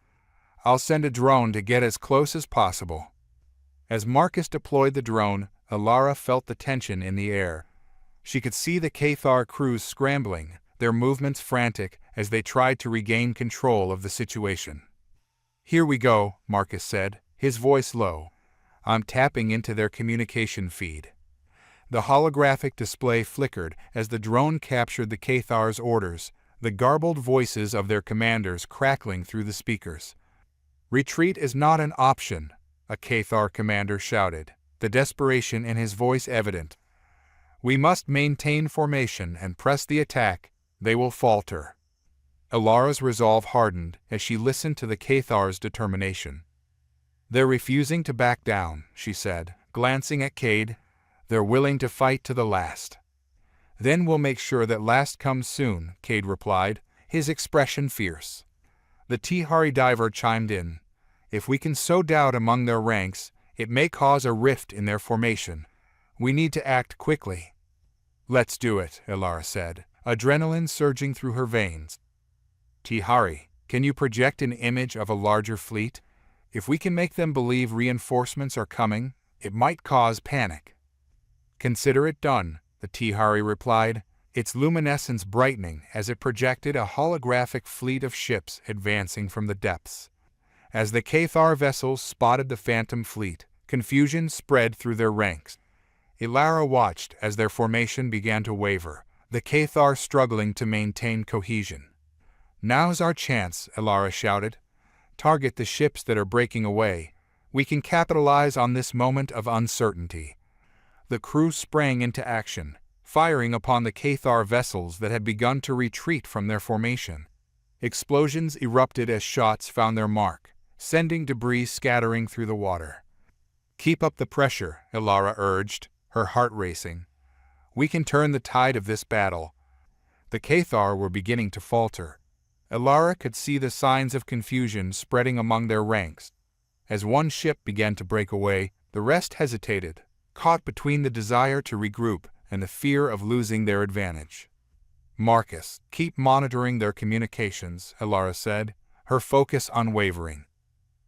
"I'll send a drone to get as close as possible." As Marcus deployed the drone, Elara felt the tension in the air. She could see the Cathar crews scrambling, their movements frantic as they tried to regain control of the situation. "Here we go," Marcus said, his voice low. "I'm tapping into their communication feed." The holographic display flickered as the drone captured the Cathar's orders, the garbled voices of their commanders crackling through the speakers. "Retreat is not an option," a Cathar commander shouted, the desperation in his voice evident. "We must maintain formation and press the attack. They will falter." Elara's resolve hardened as she listened to the Cathar's determination. "They're refusing to back down," she said, glancing at Cade. "They're willing to fight to the last." "Then we'll make sure that last comes soon," Cade replied, his expression fierce. The Tihari diver chimed in. "If we can sow doubt among their ranks, it may cause a rift in their formation. We need to act quickly." "Let's do it," Elara said, adrenaline surging through her veins. "Tihari, can you project an image of a larger fleet? If we can make them believe reinforcements are coming, it might cause panic." "Consider it done," the Tihari replied, its luminescence brightening as it projected a holographic fleet of ships advancing from the depths. As the Cathar vessels spotted the Phantom fleet, confusion spread through their ranks. Elara watched as their formation began to waver, the Cathar struggling to maintain cohesion. "Now's our chance," Elara shouted. "Target the ships that are breaking away. We can capitalize on this moment of uncertainty." The crew sprang into action, firing upon the Cathar vessels that had begun to retreat from their formation. Explosions erupted as shots found their mark, sending debris scattering through the water. "Keep up the pressure," Elara urged, her heart racing. "We can turn the tide of this battle." The Cathar were beginning to falter. Elara could see the signs of confusion spreading among their ranks. As one ship began to break away, the rest hesitated, caught between the desire to regroup and the fear of losing their advantage. "Marcus, keep monitoring their communications," Elara said, her focus unwavering.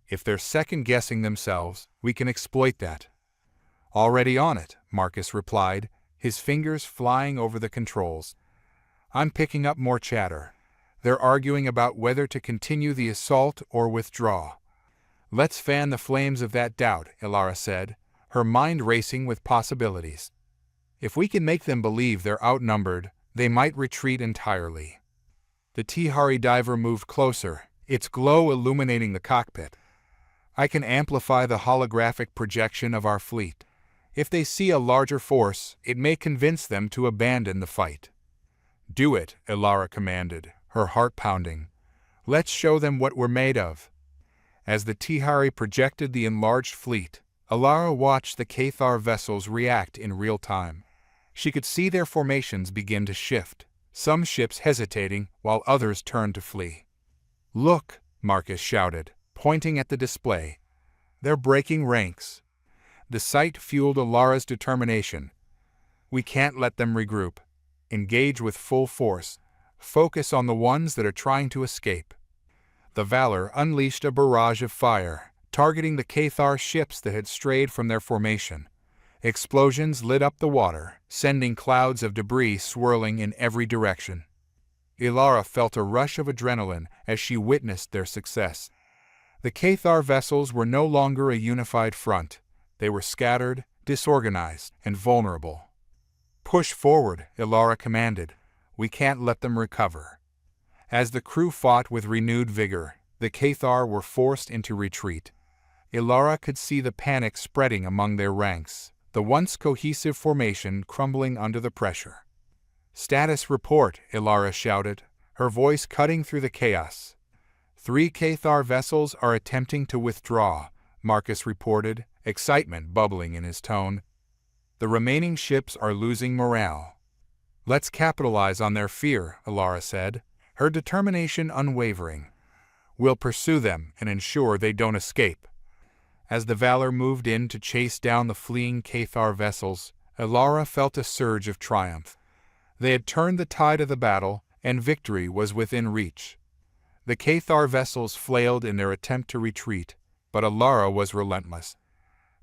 "If they're second-guessing themselves, we can exploit that." "Already on it," Marcus replied, his fingers flying over the controls. "I'm picking up more chatter. They're arguing about whether to continue the assault or withdraw." Let's fan the flames of that doubt, Ilara said, her mind racing with possibilities. If we can make them believe they're outnumbered, they might retreat entirely. The Tihari diver moved closer, its glow illuminating the cockpit. I can amplify the holographic projection of our fleet. If they see a larger force, it may convince them to abandon the fight. Do it, Ilara commanded, her heart pounding. Let's show them what we're made of. As the Tihari projected the enlarged fleet, Ilara watched the Cathar vessels react in real time. She could see their formations begin to shift, some ships hesitating while others turned to flee. Look, Marcus shouted, pointing at the display. They're breaking ranks. The sight fueled Ilara's determination. We can't let them regroup. Engage with full force. Focus on the ones that are trying to escape. The Valor unleashed a barrage of fire, targeting the Cathar ships that had strayed from their formation. Explosions lit up the water, sending clouds of debris swirling in every direction. Ilara felt a rush of adrenaline as she witnessed their success. The Cathar vessels were no longer a unified front. They were scattered, disorganized, and vulnerable. Push forward, Ilara commanded. We can't let them recover. As the crew fought with renewed vigor, the Cathar were forced into retreat. Ilara could see the panic spreading among their ranks, the once cohesive formation crumbling under the pressure. Status report, Ilara shouted, her voice cutting through the chaos. 3 Cathar vessels are attempting to withdraw, Marcus reported, excitement bubbling in his tone. The remaining ships are losing morale. Let's capitalize on their fear, Ilara said, her determination unwavering. We'll pursue them and ensure they don't escape. As the Valor moved in to chase down the fleeing Cathar vessels, Ilara felt a surge of triumph. They had turned the tide of the battle, and victory was within reach. The Cathar vessels flailed in their attempt to retreat, but Ilara was relentless.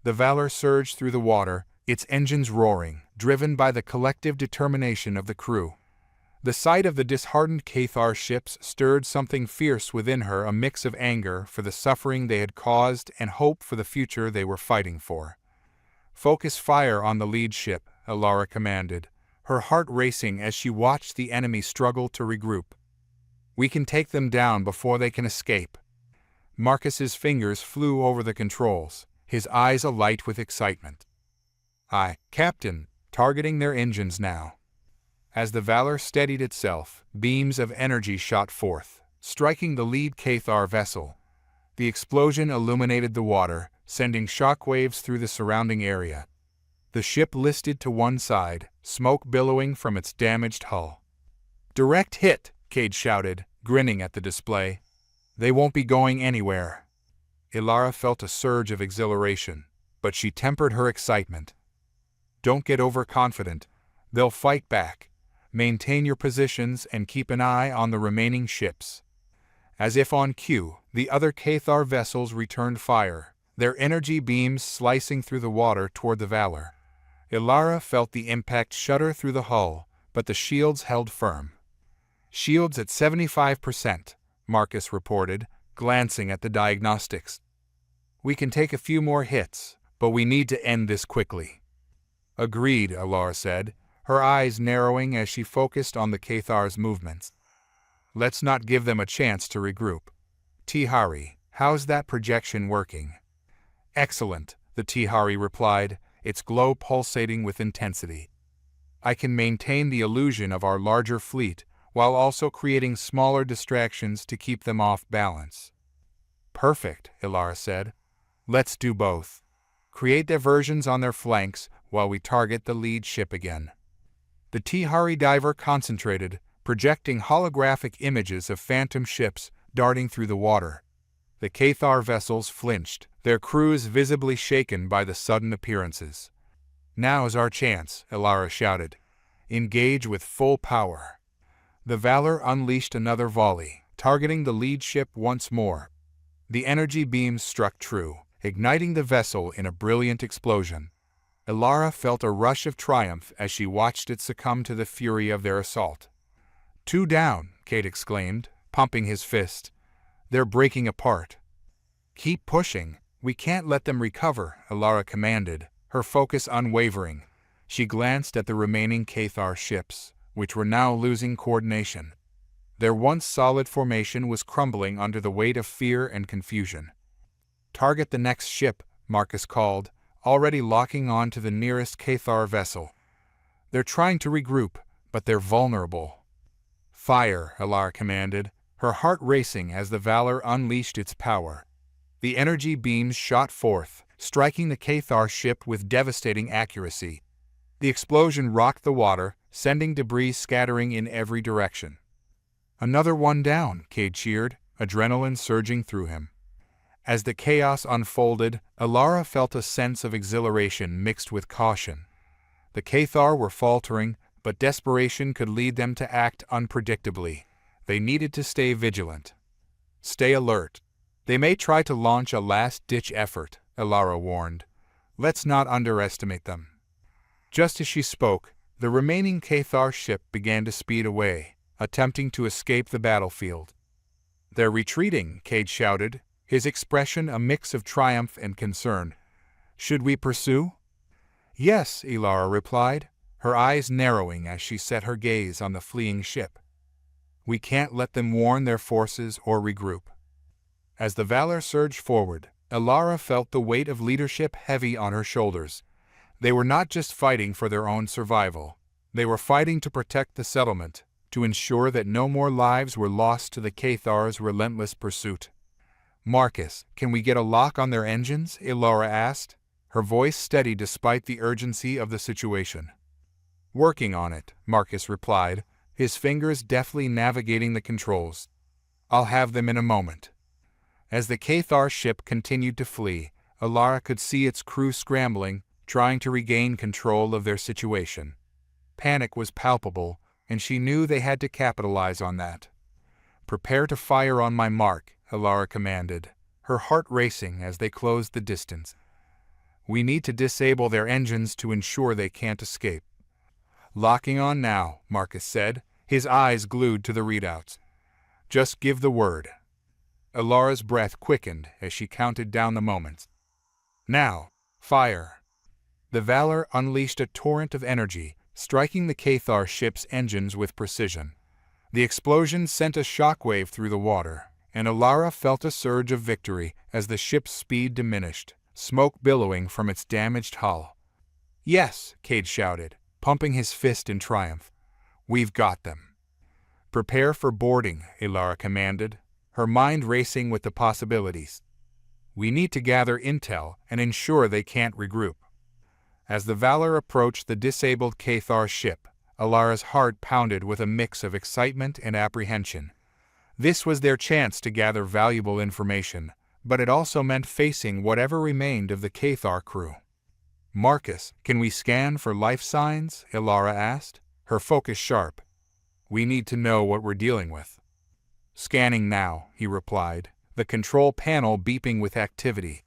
The Valor surged through the water, its engines roaring, driven by the collective determination of the crew. The sight of the disheartened Cathar ships stirred something fierce within her, a mix of anger for the suffering they had caused and hope for the future they were fighting for. Focus fire on the lead ship, Ilara commanded, her heart racing as she watched the enemy struggle to regroup. We can take them down before they can escape. Marcus's fingers flew over the controls, his eyes alight with excitement. Aye, Captain, targeting their engines now. As the Valor steadied itself, beams of energy shot forth, striking the lead Cathar vessel. The explosion illuminated the water, sending shockwaves through the surrounding area. The ship listed to one side, smoke billowing from its damaged hull. Direct hit, Cade shouted, grinning at the display. They won't be going anywhere. Ilara felt a surge of exhilaration, but she tempered her excitement. Don't get overconfident. They'll fight back. Maintain your positions and keep an eye on the remaining ships. As if on cue, the other Cathar vessels returned fire, their energy beams slicing through the water toward the Valor. Ilara felt the impact shudder through the hull, but the shields held firm. Shields at 75%, Marcus reported, glancing at the diagnostics. We can take a few more hits, but we need to end this quickly. Agreed, Ilara said, her eyes narrowing as she focused on the Cathar's movements. Let's not give them a chance to regroup. Tihari, how's that projection working? Excellent, the Tihari replied, its glow pulsating with intensity. I can maintain the illusion of our larger fleet while also creating smaller distractions to keep them off balance. Perfect, Ilara said. Let's do both. Create diversions on their flanks while we target the lead ship again. The Tihari diver concentrated, projecting holographic images of phantom ships darting through the water. The Cathar vessels flinched, their crews visibly shaken by the sudden appearances. Now's our chance, Ilara shouted. Engage with full power. The Valor unleashed another volley, targeting the lead ship once more. The energy beams struck true, igniting the vessel in a brilliant explosion. Ilara felt a rush of triumph as she watched it succumb to the fury of their assault. 2 down, Cade exclaimed, pumping his fist. They're breaking apart. Keep pushing. We can't let them recover, Alara commanded, her focus unwavering. She glanced at the remaining Cathar ships, which were now losing coordination. Their once solid formation was crumbling under the weight of fear and confusion. Target the next ship, Marcus called, already locking on to the nearest Cathar vessel. They're trying to regroup, but they're vulnerable. Fire, Alara commanded, her heart racing as the Valor unleashed its power. The energy beams shot forth, striking the Cathar ship with devastating accuracy. The explosion rocked the water, sending debris scattering in every direction. Another one down, Cade cheered, adrenaline surging through him. As the chaos unfolded, Alara felt a sense of exhilaration mixed with caution. The Cathar were faltering, but desperation could lead them to act unpredictably. They needed to stay vigilant. Stay alert. They may try to launch a last-ditch effort, Alara warned. Let's not underestimate them. Just as she spoke, the remaining Cathar ship began to speed away, attempting to escape the battlefield. They're retreating, Cade shouted, his expression a mix of triumph and concern. Should we pursue? Yes, Alara replied, her eyes narrowing as she set her gaze on the fleeing ship. We can't let them warn their forces or regroup. As the Valor surged forward, Alara felt the weight of leadership heavy on her shoulders. They were not just fighting for their own survival. They were fighting to protect the settlement, to ensure that no more lives were lost to the Cathar's relentless pursuit. Marcus, can we get a lock on their engines? Alara asked, her voice steady despite the urgency of the situation. Working on it, Marcus replied, his fingers deftly navigating the controls. I'll have them in a moment. As the Cathar ship continued to flee, Alara could see its crew scrambling, trying to regain control of their situation. Panic was palpable, and she knew they had to capitalize on that. Prepare to fire on my mark, Alara commanded, her heart racing as they closed the distance. We need to disable their engines to ensure they can't escape. Locking on now, Marcus said, his eyes glued to the readouts. Just give the word. Alara's breath quickened as she counted down the moments. Now, fire. The Valor unleashed a torrent of energy, striking the Cathar ship's engines with precision. The explosion sent a shockwave through the water, and Alara felt a surge of victory as the ship's speed diminished, smoke billowing from its damaged hull. Yes, Cade shouted, pumping his fist in triumph. We've got them. Prepare for boarding, Alara commanded, her mind racing with the possibilities. We need to gather intel and ensure they can't regroup. As the Valor approached the disabled Cathar ship, Alara's heart pounded with a mix of excitement and apprehension. This was their chance to gather valuable information, but it also meant facing whatever remained of the Cathar crew. Marcus, can we scan for life signs? Alara asked, her focus sharp. We need to know what we're dealing with. Scanning now, he replied, the control panel beeping with activity.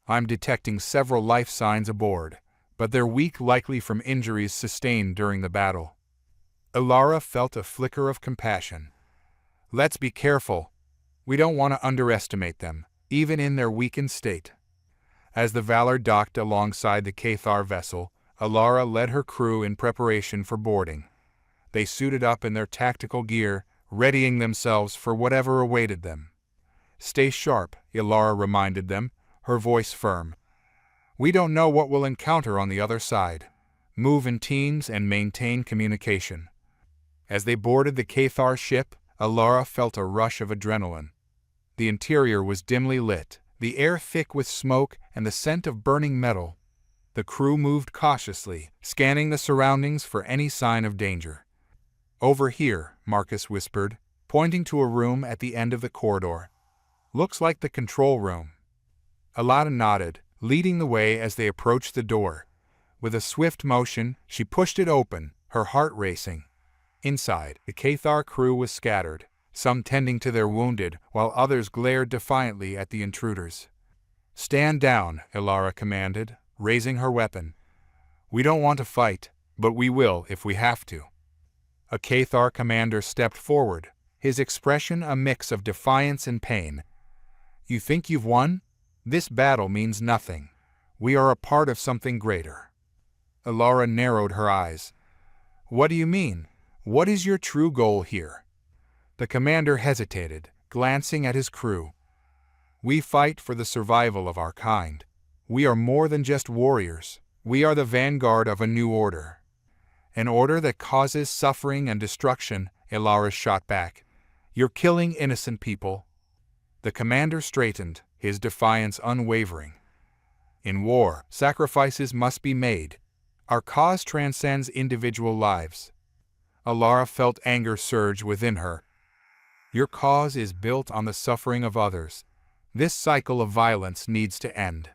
I'm detecting several life signs aboard, but they're weak, likely from injuries sustained during the battle. Alara felt a flicker of compassion. Let's be careful. We don't want to underestimate them, even in their weakened state. As the Valor docked alongside the Cathar vessel, Alara led her crew in preparation for boarding. They suited up in their tactical gear, readying themselves for whatever awaited them. Stay sharp, Alara reminded them, her voice firm. We don't know what we'll encounter on the other side. Move in teams and maintain communication. As they boarded the Cathar ship, Alara felt a rush of adrenaline. The interior was dimly lit, the air thick with smoke and the scent of burning metal. The crew moved cautiously, scanning the surroundings for any sign of danger. Over here, Marcus whispered, pointing to a room at the end of the corridor. Looks like the control room. Alara nodded, leading the way as they approached the door. With a swift motion, she pushed it open, her heart racing. Inside, the Cathar crew was scattered, some tending to their wounded, while others glared defiantly at the intruders. Stand down, Alara commanded, raising her weapon. We don't want to fight, but we will if we have to. A Cathar commander stepped forward, his expression a mix of defiance and pain. You think you've won? This battle means nothing. We are a part of something greater. Alara narrowed her eyes. What do you mean? What is your true goal here? The commander hesitated, glancing at his crew. We fight for the survival of our kind. We are more than just warriors. We are the vanguard of a new order. An order that causes suffering and destruction, Alara shot back. You're killing innocent people. The commander straightened, his defiance unwavering. In war, sacrifices must be made. Our cause transcends individual lives. Alara felt anger surge within her. Your cause is built on the suffering of others. This cycle of violence needs to end.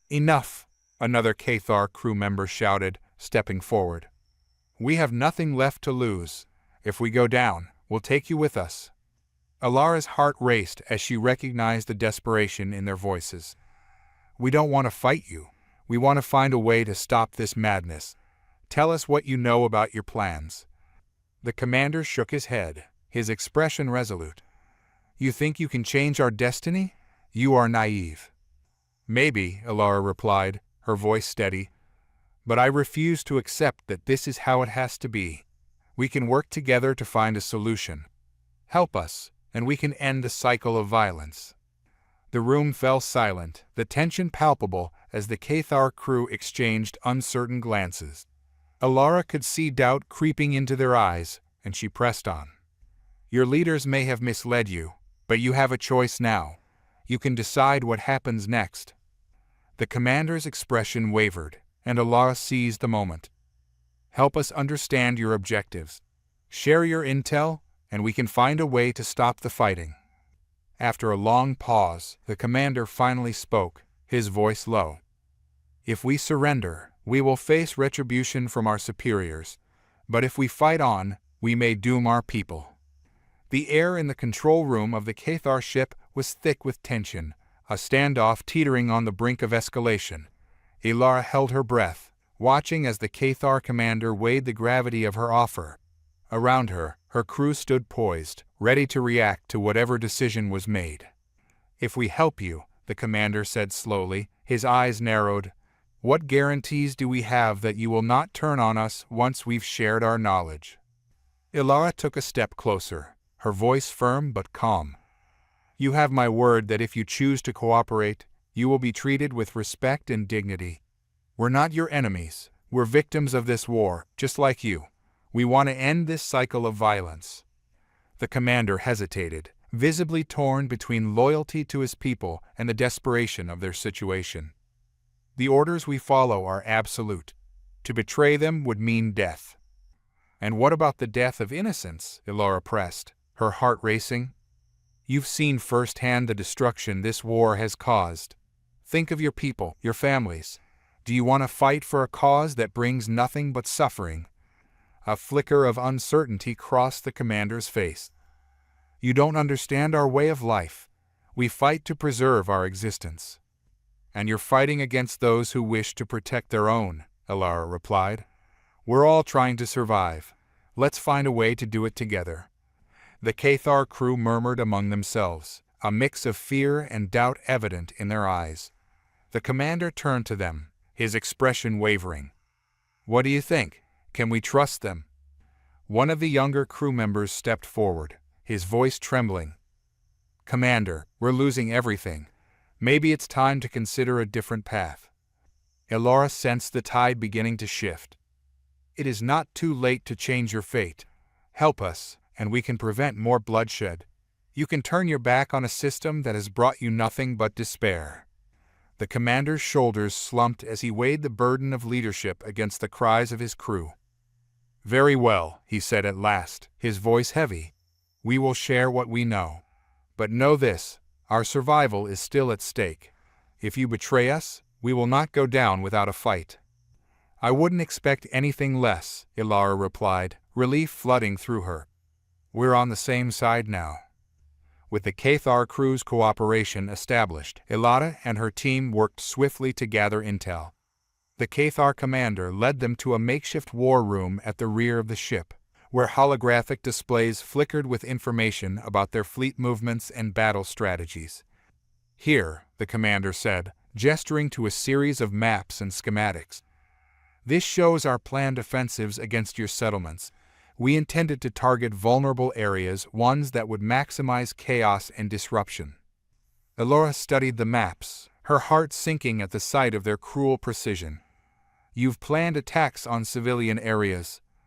Enough, another Cathar crew member shouted, stepping forward. We have nothing left to lose. If we go down, we'll take you with us. Alara's heart raced as she recognized the desperation in their voices. We don't want to fight you. We want to find a way to stop this madness. Tell us what you know about your plans. The commander shook his head, his expression resolute. You think you can change our destiny? You are naive. Maybe, Alara replied, her voice steady. But I refuse to accept that this is how it has to be. We can work together to find a solution. Help us, and we can end the cycle of violence. The room fell silent, the tension palpable as the Cathar crew exchanged uncertain glances. Alara could see doubt creeping into their eyes, and she pressed on. Your leaders may have misled you, but you have a choice now. You can decide what happens next. The commander's expression wavered, and Alara seized the moment. Help us understand your objectives. Share your intel, and we can find a way to stop the fighting. After a long pause, the commander finally spoke, his voice low. If we surrender, we will face retribution from our superiors, but if we fight on, we may doom our people. The air in the control room of the Cathar ship was thick with tension, a standoff teetering on the brink of escalation. Alara held her breath, watching as the Cathar commander weighed the gravity of her offer. Around her, her crew stood poised, ready to react to whatever decision was made. If we help you, the commander said slowly, his eyes narrowed, what guarantees do we have that you will not turn on us once we've shared our knowledge? Alara took a step closer, her voice firm but calm. You have my word that if you choose to cooperate, you will be treated with respect and dignity. We're not your enemies. We're victims of this war, just like you. We want to end this cycle of violence. The commander hesitated, visibly torn between loyalty to his people and the desperation of their situation. The orders we follow are absolute. To betray them would mean death. And what about the death of innocents? Alara pressed, her heart racing. You've seen firsthand the destruction this war has caused. Think of your people, your families. Do you want to fight for a cause that brings nothing but suffering? A flicker of uncertainty crossed the commander's face. You don't understand our way of life. We fight to preserve our existence. And you're fighting against those who wish to protect their own, Alara replied. We're all trying to survive. Let's find a way to do it together. The Cathar crew murmured among themselves, a mix of fear and doubt evident in their eyes. The commander turned to them, his expression wavering. What do you think? Can we trust them? One of the younger crew members stepped forward, his voice trembling. Commander, we're losing everything. Maybe it's time to consider a different path. Alara sensed the tide beginning to shift. It is not too late to change your fate. Help us, and we can prevent more bloodshed. You can turn your back on a system that has brought you nothing but despair. The commander's shoulders slumped as he weighed the burden of leadership against the cries of his crew. Very well, he said at last, his voice heavy. We will share what we know. But know this, our survival is still at stake. If you betray us, we will not go down without a fight. I wouldn't expect anything less, Alara replied, relief flooding through her. We're on the same side now. With the Cathar crew's cooperation established, Alara and her team worked swiftly to gather intel. The Cathar commander led them to a makeshift war room at the rear of the ship, where holographic displays flickered with information about their fleet movements and battle strategies. Here, the commander said, gesturing to a series of maps and schematics. This shows our planned offensives against your settlements. We intended to target vulnerable areas, ones that would maximize chaos and disruption. Elora studied the maps, her heart sinking at the sight of their cruel precision. You've planned attacks on civilian areas,